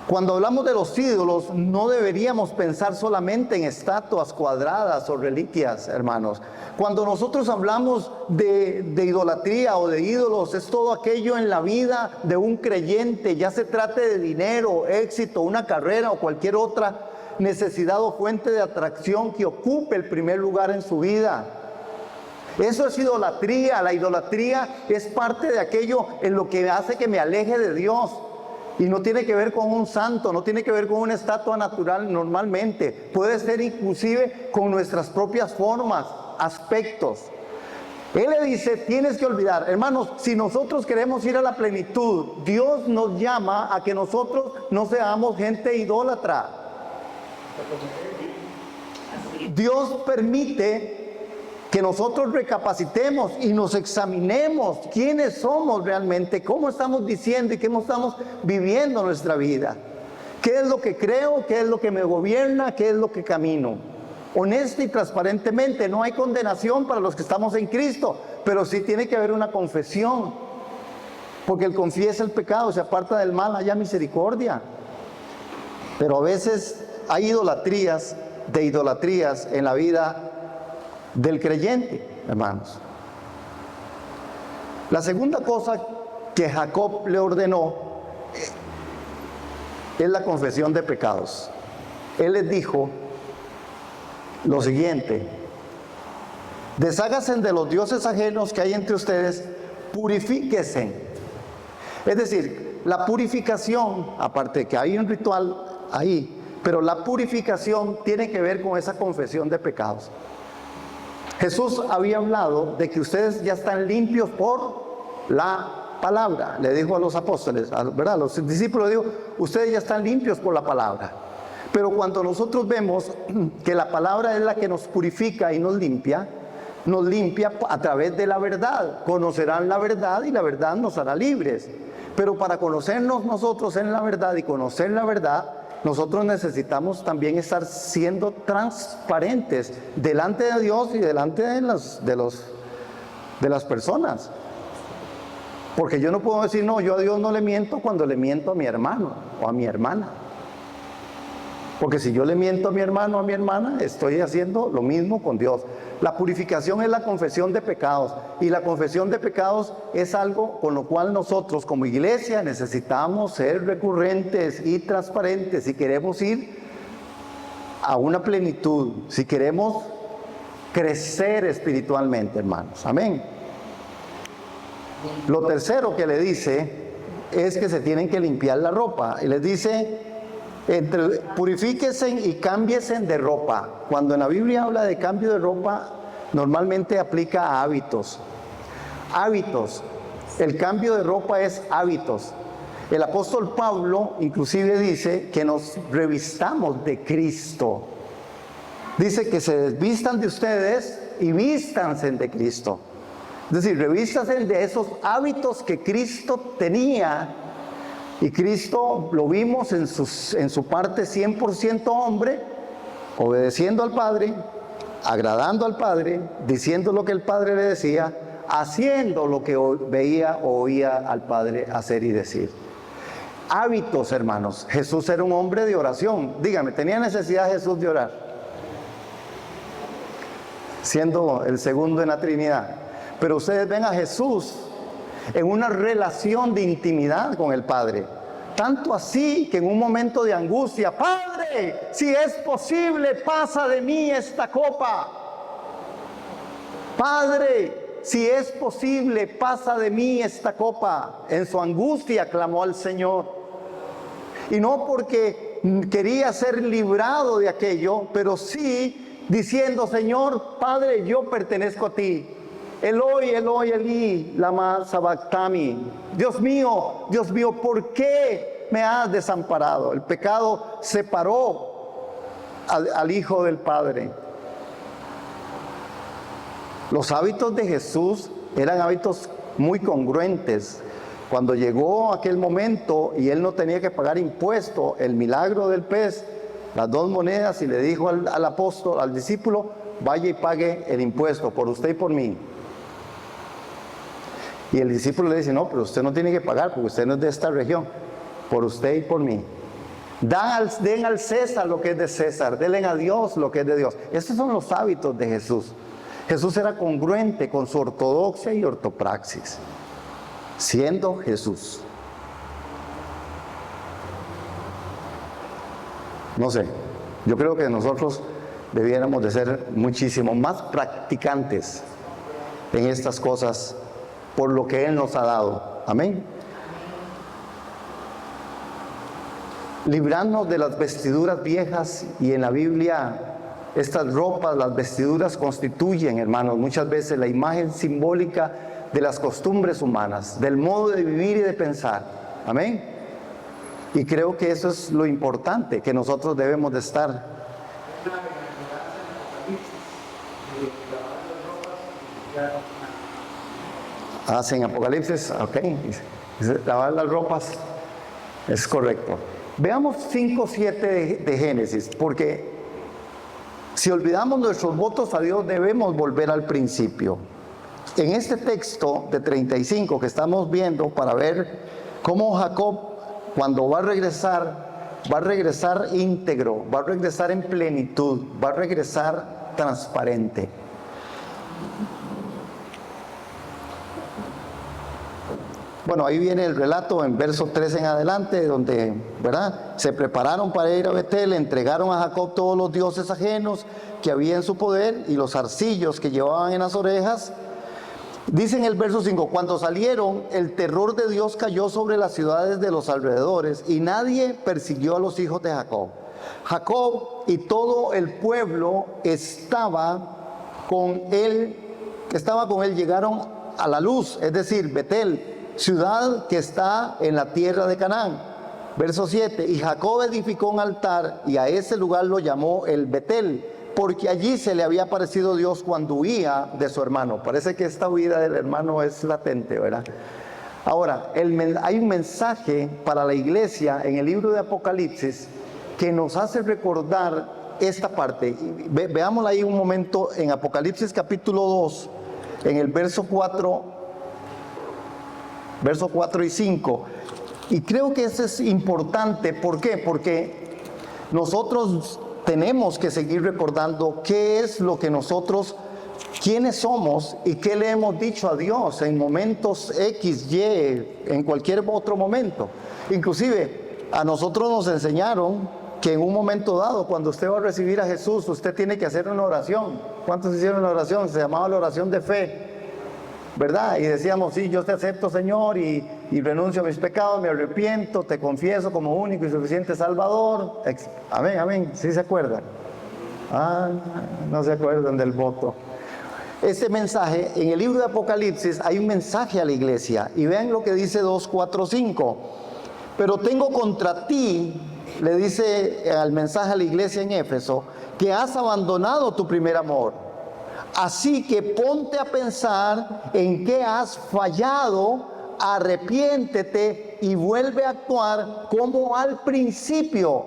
Cuando hablamos de los ídolos, no deberíamos pensar solamente en estatuas cuadradas o reliquias, hermanos. Cuando nosotros hablamos de idolatría o de ídolos, es todo aquello en la vida de un creyente, ya se trate de dinero, éxito, una carrera o cualquier otra necesidad o fuente de atracción que ocupe el primer lugar en su vida. Eso es idolatría. La idolatría es parte de aquello en lo que hace que me aleje de Dios. Y no tiene que ver con un santo, no tiene que ver con una estatua natural normalmente. Puede ser inclusive con nuestras propias formas, aspectos. Él le dice, tienes que olvidar. Hermanos, si nosotros queremos ir a la plenitud, Dios nos llama a que nosotros no seamos gente idólatra. Dios permite que nosotros recapacitemos y nos examinemos quiénes somos realmente, cómo estamos diciendo y cómo estamos viviendo nuestra vida. ¿Qué es lo que creo? ¿Qué es lo que me gobierna? ¿Qué es lo que camino? Honesta y transparentemente, no hay condenación para los que estamos en Cristo, pero sí tiene que haber una confesión, porque el confiesa el pecado, se aparta del mal, haya misericordia. Pero a veces hay idolatrías en la vida del creyente, hermanos. La segunda cosa que Jacob le ordenó es la confesión de pecados. Él les dijo lo siguiente: desháganse de los dioses ajenos que hay entre ustedes, purifíquense. Es decir, la purificación, aparte de que hay un ritual ahí, pero la purificación tiene que ver con esa confesión de pecados. Jesús había hablado de que ustedes ya están limpios por la palabra. Le dijo a los apóstoles, ¿verdad? A los discípulos le dijo, ustedes ya están limpios por la palabra. Pero cuando nosotros vemos que la palabra es la que nos purifica y nos limpia a través de la verdad. Conocerán la verdad y la verdad nos hará libres. Pero para conocernos nosotros en la verdad y conocer la verdad, nosotros necesitamos también estar siendo transparentes delante de Dios y delante de las personas. Porque yo no puedo decir, no, yo a Dios no le miento cuando le miento a mi hermano o a mi hermana. Porque si yo le miento a mi hermano o a mi hermana, estoy haciendo lo mismo con Dios. La purificación es la confesión de pecados. Y la confesión de pecados es algo con lo cual nosotros como iglesia necesitamos ser recurrentes y transparentes si queremos ir a una plenitud, si queremos crecer espiritualmente, hermanos. Amén. Lo tercero que le dice es que se tienen que limpiar la ropa. Y les dice, purifíquense y cámbiense de ropa. Cuando en la Biblia habla de cambio de ropa, normalmente aplica a hábitos. Hábitos. El cambio de ropa es hábitos. El apóstol Pablo inclusive dice que nos revistamos de Cristo. Dice que se desvistan de ustedes y vístanse de Cristo. Es decir, revístanse de esos hábitos que Cristo tenía. Y Cristo lo vimos en su parte 100% hombre, obedeciendo al Padre, agradando al Padre, diciendo lo que el Padre le decía, haciendo lo que veía o oía al Padre hacer y decir. Hábitos, hermanos. Jesús era un hombre de oración. Dígame, ¿tenía necesidad Jesús de orar? Siendo el segundo en la Trinidad. Pero ustedes ven a Jesús en una relación de intimidad con el Padre. Tanto así que en un momento de angustia, Padre, si es posible, pasa de mí esta copa. Padre, si es posible, pasa de mí esta copa. En su angustia clamó al Señor. Y no porque quería ser librado de aquello, pero sí diciendo, Señor, Padre, yo pertenezco a ti. Eloi, Eloi, Eli, lama sabactami. Dios mío, ¿por qué me has desamparado? El pecado separó al Hijo del Padre. Los hábitos de Jesús eran hábitos muy congruentes. Cuando llegó aquel momento y él no tenía que pagar impuesto, el milagro del pez, las 2 monedas, y le dijo al apóstol, al discípulo, vaya y pague el impuesto por usted y por mí. Y el discípulo le dice, no, pero usted no tiene que pagar porque usted no es de esta región, por usted y por mí. Den al César lo que es de César, denle a Dios lo que es de Dios. Estos son los hábitos de Jesús. Jesús era congruente con su ortodoxia y ortopraxis, siendo Jesús. No sé, yo creo que nosotros debiéramos de ser muchísimo más practicantes en estas cosas por lo que Él nos ha dado. Amén. Librarnos de las vestiduras viejas, y en la Biblia estas ropas, las vestiduras constituyen, hermanos, muchas veces la imagen simbólica de las costumbres humanas, del modo de vivir y de pensar. Amén. Y creo que eso es lo importante que nosotros debemos de estar. En Apocalipsis, ok, lavar las ropas, es correcto. Veamos 5:7 de Génesis, porque si olvidamos nuestros votos a Dios, debemos volver al principio. En este texto de 35 que estamos viendo, para ver cómo Jacob, cuando va a regresar íntegro, va a regresar en plenitud, va a regresar transparente. Bueno, ahí viene el relato en verso 3 en adelante, donde, ¿verdad?, se prepararon para ir a Betel, entregaron a Jacob todos los dioses ajenos que había en su poder y los zarcillos que llevaban en las orejas. Dice en el verso 5, cuando salieron, el terror de Dios cayó sobre las ciudades de los alrededores y nadie persiguió a los hijos de Jacob. Jacob y todo el pueblo estaba con él, llegaron a la luz, es decir, Betel, ciudad que está en la tierra de Canaán. Verso 7, y Jacob edificó un altar y a ese lugar lo llamó el Betel, porque allí se le había aparecido Dios cuando huía de su hermano. Parece que esta huida del hermano es latente, ¿verdad? Ahora, hay un mensaje para la iglesia en el libro de Apocalipsis que nos hace recordar esta parte. Veámosla ahí un momento en Apocalipsis capítulo 2, en el verso 4 y 5. Y creo que eso es importante. ¿Por qué? Porque nosotros tenemos que seguir recordando qué es lo que nosotros, quiénes somos y qué le hemos dicho a Dios en momentos X, Y, en cualquier otro momento. Inclusive a nosotros nos enseñaron que en un momento dado, cuando usted va a recibir a Jesús, usted tiene que hacer una oración. ¿Cuántos hicieron una oración? Se llamaba la oración de fe, ¿verdad? Y decíamos, sí, yo te acepto, Señor, y renuncio a mis pecados, me arrepiento, te confieso como único y suficiente Salvador. Amén, amén. ¿Sí se acuerdan? No se acuerdan del voto. Este mensaje, en el libro de Apocalipsis, hay un mensaje a la iglesia. Y vean lo que dice 2, 4, 5. Pero tengo contra ti, le dice al mensaje a la iglesia en Éfeso, que has abandonado tu primer amor. Así que ponte a pensar en qué has fallado, arrepiéntete y vuelve a actuar como al principio.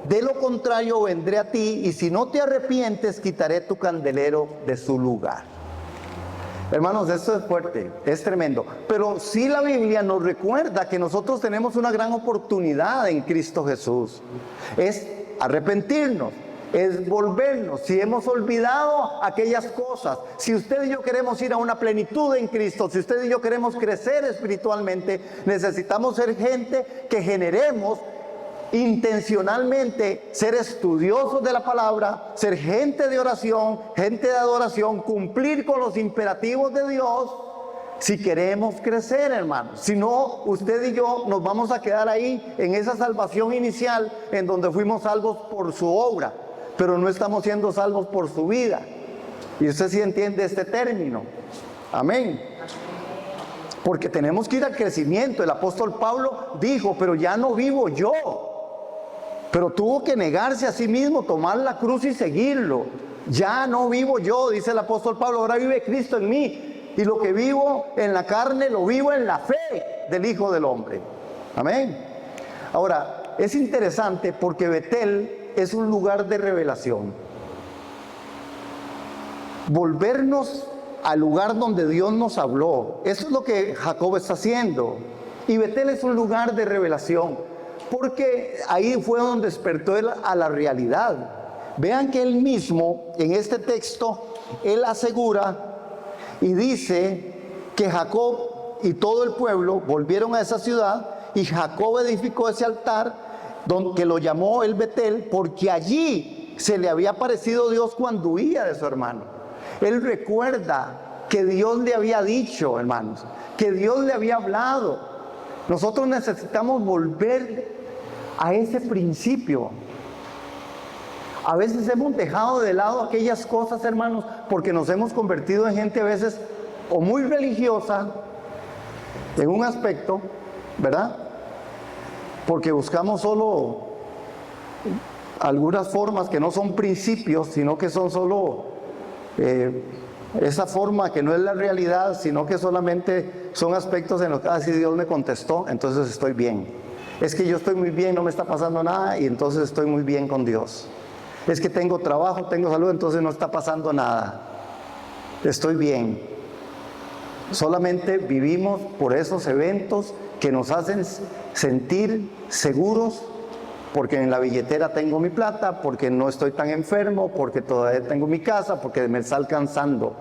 De lo contrario vendré a ti y si no te arrepientes quitaré tu candelero de su lugar. Hermanos, esto es fuerte, es tremendo. Pero sí la Biblia nos recuerda que nosotros tenemos una gran oportunidad en Cristo Jesús. Es arrepentirnos. es volvernos. Si hemos olvidado aquellas cosas, si usted y yo queremos ir a una plenitud en Cristo, si usted y yo queremos crecer espiritualmente, necesitamos ser gente que generemos intencionalmente, ser estudiosos de la palabra, ser gente de oración, gente de adoración, cumplir con los imperativos de Dios, si queremos crecer, hermanos. Si no, usted y yo nos vamos a quedar ahí en esa salvación inicial en donde fuimos salvos por su obra, pero no estamos siendo salvos por su vida. Y usted sí entiende este término. Amén. Porque tenemos que ir al crecimiento. El apóstol Pablo dijo, pero ya no vivo yo. Pero tuvo que negarse a sí mismo, tomar la cruz y seguirlo. Ya no vivo yo, dice el apóstol Pablo, ahora vive Cristo en mí. Y lo que vivo en la carne, lo vivo en la fe del Hijo del Hombre. Amén. Ahora, es interesante porque Betel es un lugar de revelación. Volvernos al lugar donde Dios nos habló. Eso es lo que Jacob está haciendo. Y Betel es un lugar de revelación, porque ahí fue donde despertó él a la realidad. Vean que él mismo, en este texto, él asegura y dice que Jacob y todo el pueblo volvieron a esa ciudad, y Jacob edificó ese altar, que lo llamó el Betel, porque allí se le había aparecido Dios cuando huía de su hermano. Él recuerda que Dios le había dicho, hermanos, que Dios le había hablado. Nosotros necesitamos volver a ese principio. A veces hemos dejado de lado aquellas cosas, hermanos, porque nos hemos convertido en gente a veces o muy religiosa en un aspecto, ¿verdad? Porque buscamos solo algunas formas que no son principios, sino que son solo esa forma que no es la realidad, sino que solamente son aspectos en los que, si Dios me contestó, entonces estoy bien. Es que yo estoy muy bien, no me está pasando nada, y entonces estoy muy bien con Dios. Es que tengo trabajo, tengo salud, entonces no está pasando nada. Estoy bien. Solamente vivimos por esos eventos que nos hacen sentir seguros, porque en la billetera tengo mi plata, porque no estoy tan enfermo, porque todavía tengo mi casa, porque me está alcanzando.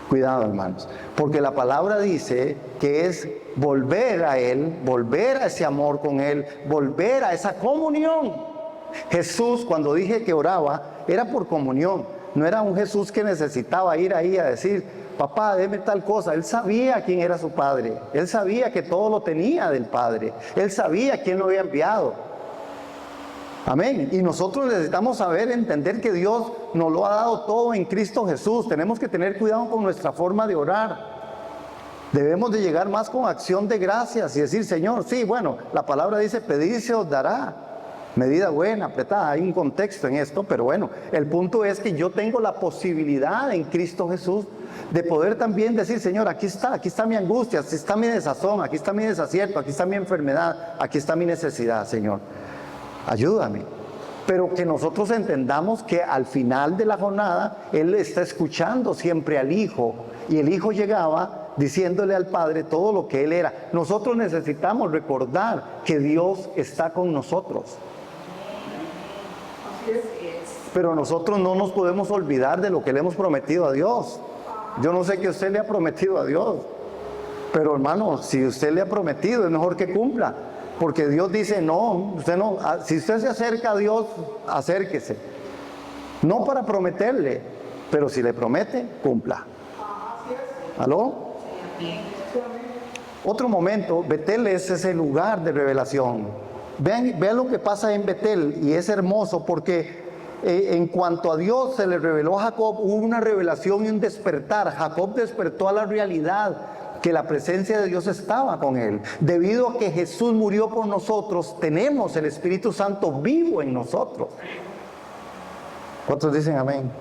Cuidado, hermanos, porque la palabra dice que es volver a Él, volver a ese amor con Él, volver a esa comunión. Jesús, cuando dije que oraba, era por comunión. No era un Jesús que necesitaba ir ahí a decir, papá, deme tal cosa. Él sabía quién era su Padre. Él sabía que todo lo tenía del Padre. Él sabía quién lo había enviado. Amén. Y nosotros necesitamos saber, entender que Dios nos lo ha dado todo en Cristo Jesús. Tenemos que tener cuidado con nuestra forma de orar. Debemos de llegar más con acción de gracias y decir, Señor, sí, bueno, la palabra dice, pedid y se os dará. Medida buena, apretada, hay un contexto en esto, pero bueno, el punto es que yo tengo la posibilidad en Cristo Jesús de poder también decir, Señor, aquí está mi angustia, aquí está mi desazón, aquí está mi desacierto, aquí está mi enfermedad, aquí está mi necesidad, Señor. Ayúdame. Pero que nosotros entendamos que al final de la jornada, Él está escuchando siempre al Hijo, y el Hijo llegaba diciéndole al Padre todo lo que Él era. Nosotros necesitamos recordar que Dios está con nosotros. Pero nosotros no nos podemos olvidar de lo que le hemos prometido a Dios. Yo no sé qué usted le ha prometido a Dios, pero hermano, si usted le ha prometido, es mejor que cumpla. Porque Dios dice, no, usted no, si usted se acerca a Dios, acérquese. No para prometerle, pero si le promete, cumpla. ¿Aló? Otro momento, Betel es ese lugar de revelación. Vean lo que pasa en Betel, y es hermoso porque en cuanto a Dios se le reveló a Jacob, hubo una revelación y un despertar. Jacob despertó a la realidad que la presencia de Dios estaba con él. Debido a que Jesús murió por nosotros, tenemos el Espíritu Santo vivo en nosotros. ¿Cuántos dicen amén?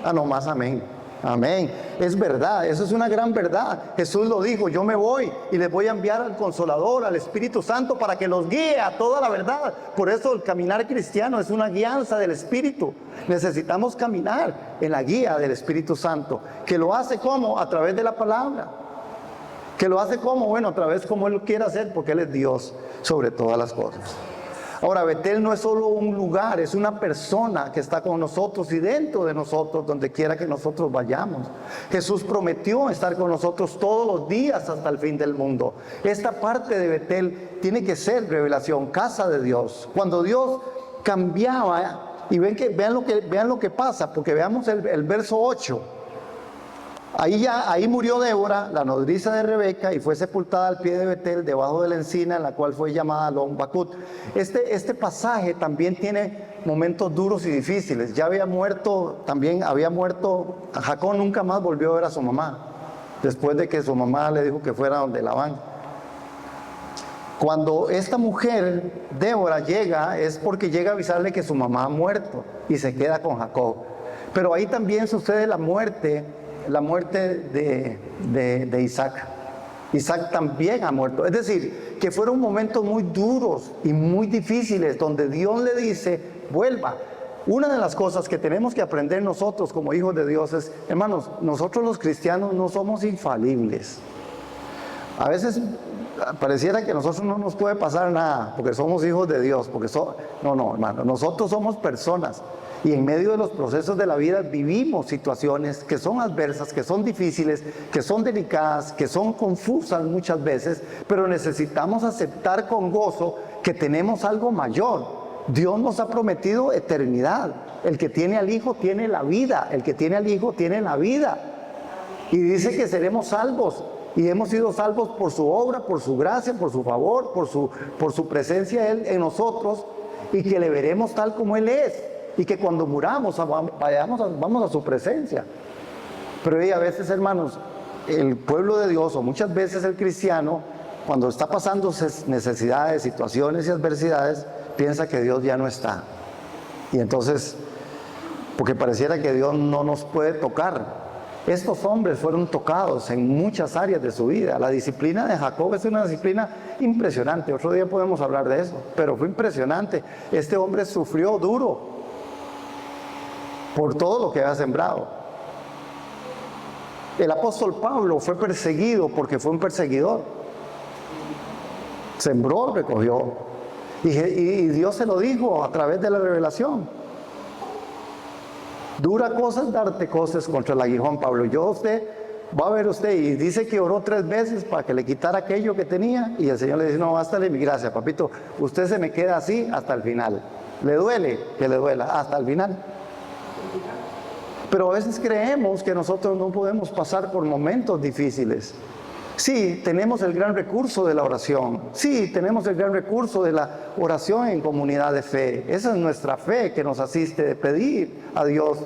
Ah, no más amén. Amén. Es verdad, eso es una gran verdad. Jesús lo dijo, yo me voy y les voy a enviar al Consolador, al Espíritu Santo, para que los guíe a toda la verdad. Por eso el caminar cristiano es una guianza del Espíritu. Necesitamos caminar en la guía del Espíritu Santo, que lo hace ¿cómo? A través de la palabra. Que lo hace ¿cómo? Bueno, a través como Él lo quiere hacer, porque Él es Dios sobre todas las cosas. Ahora, Betel no es solo un lugar, es una persona que está con nosotros y dentro de nosotros, donde quiera que nosotros vayamos. Jesús prometió estar con nosotros todos los días hasta el fin del mundo. Esta parte de Betel tiene que ser revelación, casa de Dios. Cuando Dios cambiaba, y vean lo que pasa, porque veamos el verso 8. Ahí murió Débora, la nodriza de Rebeca, y fue sepultada al pie de Betel, debajo de la encina, en la cual fue llamada Alon Bacut. Este pasaje también tiene momentos duros y difíciles. Había muerto Jacob, nunca más volvió a ver a su mamá, después de que su mamá le dijo que fuera donde Labán. Cuando esta mujer, Débora, llega, es porque llega a avisarle que su mamá ha muerto y se queda con Jacob. Pero ahí también sucede la muerte de Isaac. Isaac también ha muerto. Es decir, que fueron momentos muy duros y muy difíciles donde Dios le dice, vuelva. Una de las cosas que tenemos que aprender nosotros como hijos de Dios es, hermanos, nosotros los cristianos no somos infalibles. A veces pareciera que a nosotros no nos puede pasar nada porque somos hijos de Dios, no, hermano, nosotros somos personas. Y en medio de los procesos de la vida vivimos situaciones que son adversas, que son difíciles, que son delicadas, que son confusas muchas veces, pero necesitamos aceptar con gozo que tenemos algo mayor. Dios nos ha prometido eternidad. El que tiene al Hijo tiene la vida. El que tiene al Hijo tiene la vida. Y dice que seremos salvos. Y hemos sido salvos por su obra, por su gracia, por su favor, por su presencia en nosotros. Y que le veremos tal como Él es. Y que cuando muramos vamos a su presencia. Pero a veces, hermanos, el pueblo de Dios, o muchas veces el cristiano, cuando está pasando necesidades, situaciones y adversidades, piensa que Dios ya no está. Y entonces, porque pareciera que Dios no nos puede tocar. Estos hombres fueron tocados en muchas áreas de su vida. La disciplina de Jacob es una disciplina impresionante. Otro día podemos hablar de eso, pero fue impresionante. Este hombre sufrió duro por todo lo que había sembrado. El apóstol Pablo fue perseguido porque fue un perseguidor. Sembró, recogió. Y Dios se lo dijo a través de la revelación. Dura cosas darte cosas contra el aguijón, Pablo. Va a ver usted, y dice que oró 3 veces para que le quitara aquello que tenía, y el Señor le dice, no, bástale mi gracia, papito, usted se me queda así hasta el final. ¿Le duele? Que le duela, hasta el final. Pero a veces creemos que nosotros no podemos pasar por momentos difíciles. Sí, tenemos el gran recurso de la oración. Sí, tenemos el gran recurso de la oración en comunidad de fe. Esa es nuestra fe que nos asiste de pedir a Dios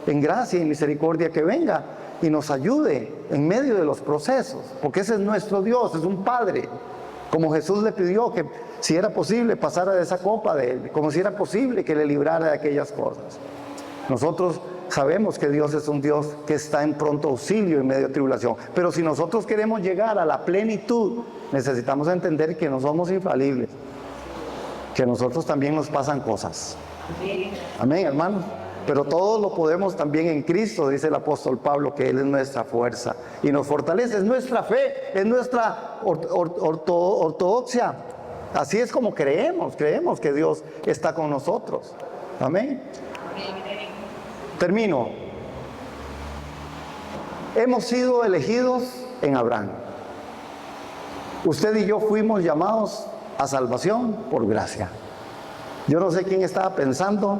en gracia y misericordia que venga y nos ayude en medio de los procesos. Porque ese es nuestro Dios, es un Padre. Como Jesús le pidió que si era posible pasara de esa copa de Él, como si era posible que le librara de aquellas cosas. Nosotros sabemos que Dios es un Dios que está en pronto auxilio en medio de tribulación. Pero si nosotros queremos llegar a la plenitud, necesitamos entender que no somos infalibles, que a nosotros también nos pasan cosas. Amén, hermanos. Pero todo lo podemos también en Cristo, dice el apóstol Pablo, que Él es nuestra fuerza y nos fortalece. Es nuestra fe, es nuestra ortodoxia. Así es como creemos que Dios está con nosotros. Amén. Termino. Hemos sido elegidos en Abraham. Usted y yo fuimos llamados a salvación por gracia. Yo no sé quién estaba pensando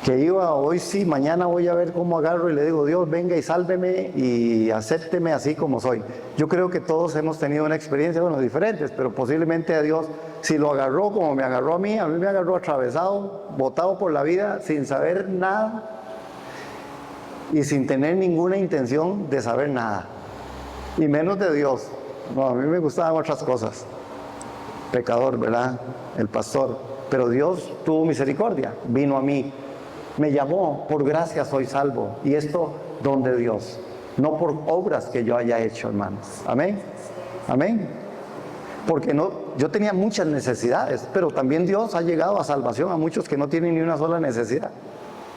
que hoy sí, mañana voy a ver cómo agarro y le digo, Dios, venga y sálveme y acépteme así como soy. Yo creo que todos hemos tenido una experiencia, diferentes, pero posiblemente a Dios, si lo agarró como me agarró a mí me agarró atravesado, botado por la vida, sin saber nada y sin tener ninguna intención de saber nada, y menos de Dios. No, a mí me gustaban otras cosas. Pecador, ¿verdad? El pastor. Pero Dios tuvo misericordia, vino a mí, me llamó, por gracia soy salvo. Y esto, don de Dios, no por obras que yo haya hecho, hermanos. Amén. Amén. Porque yo tenía muchas necesidades, pero también Dios ha llegado a salvación a muchos que no tienen ni una sola necesidad.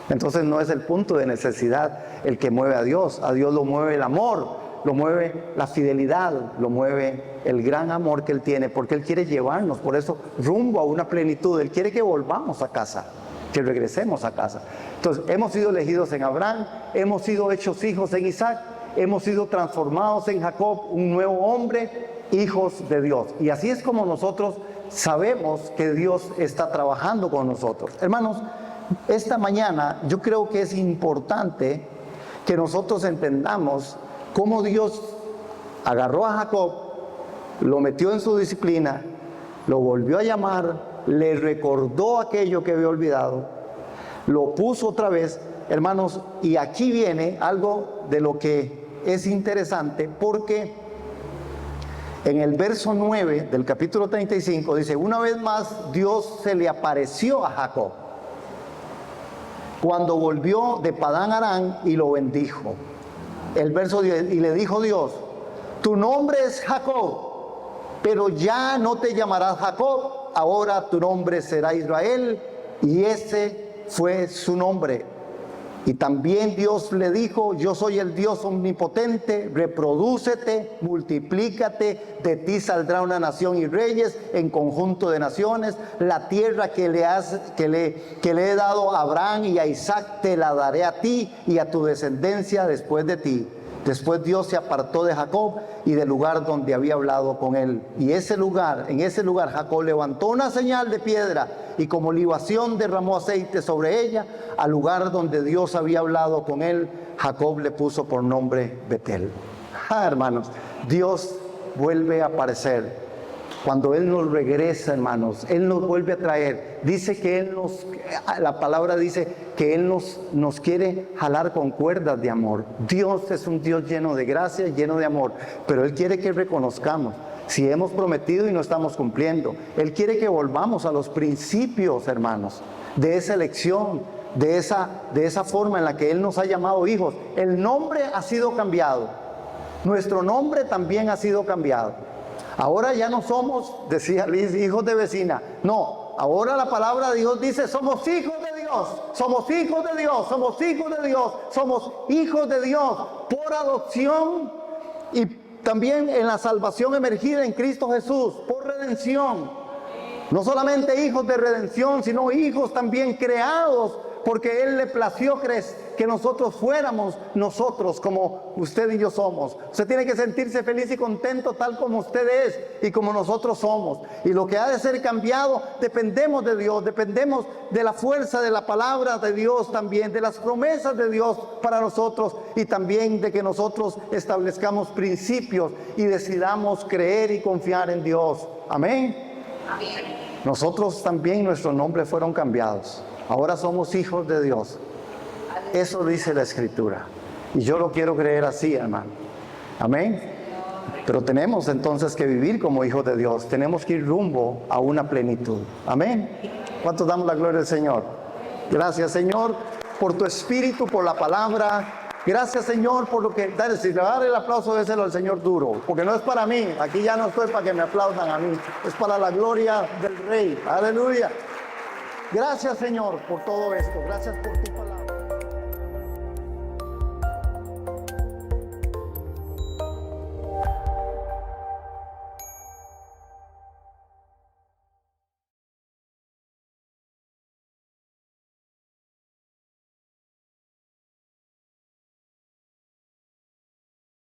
Entonces no es el punto de necesidad el que mueve a Dios lo mueve el amor lo mueve la fidelidad, lo mueve el gran amor que Él tiene, porque Él quiere llevarnos, por eso, rumbo a una plenitud. Él quiere que volvamos a casa, que regresemos a casa. Entonces, hemos sido elegidos en Abraham, hemos sido hechos hijos en Isaac, hemos sido transformados en Jacob, un nuevo hombre, hijos de Dios. Y así es como nosotros sabemos que Dios está trabajando con nosotros. Hermanos, esta mañana yo creo que es importante que nosotros entendamos cómo Dios agarró a Jacob, lo metió en su disciplina, lo volvió a llamar, le recordó aquello que había olvidado, lo puso otra vez, hermanos, y aquí viene algo de lo que es interesante, porque en el verso 9 del capítulo 35 dice, una vez más Dios se le apareció a Jacob cuando volvió de Padán Aram y lo bendijo. El verso 10, y le dijo Dios, tu nombre es Jacob, pero ya no te llamarás Jacob, ahora tu nombre será Israel, y ese fue su nombre. Y también Dios le dijo, yo soy el Dios omnipotente, reprodúcete, multiplícate, de ti saldrá una nación y reyes en conjunto de naciones. La tierra que le he dado a Abraham y a Isaac te la daré a ti y a tu descendencia después de ti. Después Dios se apartó de Jacob y del lugar donde había hablado con él. Y en ese lugar Jacob levantó una señal de piedra y como libación derramó aceite sobre ella. Al lugar donde Dios había hablado con él, Jacob le puso por nombre Betel. Hermanos, Dios vuelve a aparecer. Cuando Él nos regresa, hermanos, Él nos vuelve a traer. Dice que la palabra dice que Él nos quiere jalar con cuerdas de amor. Dios es un Dios lleno de gracia, lleno de amor, pero Él quiere que reconozcamos si hemos prometido y no estamos cumpliendo. Él quiere que volvamos a los principios, hermanos, de esa elección, de esa forma en la que Él nos ha llamado hijos. El nombre ha sido cambiado. Nuestro nombre también ha sido cambiado. Ahora ya no somos, decía Liz, hijos de vecina. No, ahora la palabra de Dios dice, somos hijos de Dios, somos hijos de Dios, somos hijos de Dios, somos hijos de Dios por adopción y también en la salvación emergida en Cristo Jesús, por redención. No solamente hijos de redención, sino hijos también creados, porque Él le plació que nosotros fuéramos nosotros como usted y yo somos. Usted tiene que sentirse feliz y contento tal como usted es y como nosotros somos. Y lo que ha de ser cambiado, dependemos de Dios, dependemos de la fuerza de la palabra de Dios también, de las promesas de Dios para nosotros y también de que nosotros establezcamos principios y decidamos creer y confiar en Dios. Amén. Amén. Nosotros también, nuestros nombres fueron cambiados. Ahora somos hijos de Dios. Eso dice la Escritura. Y yo lo quiero creer así, hermano. Amén. Pero tenemos entonces que vivir como hijos de Dios. Tenemos que ir rumbo a una plenitud. Amén. ¿Cuántos damos la gloria al Señor? Gracias, Señor, por tu espíritu, por la palabra. Gracias, Señor, por lo que... Dale, si le va a dar el aplauso, déselo al Señor duro. Porque no es para mí. Aquí ya no estoy para que me aplaudan a mí. Es para la gloria del Rey. Aleluya. Gracias, Señor, por todo esto. Gracias por tu palabra.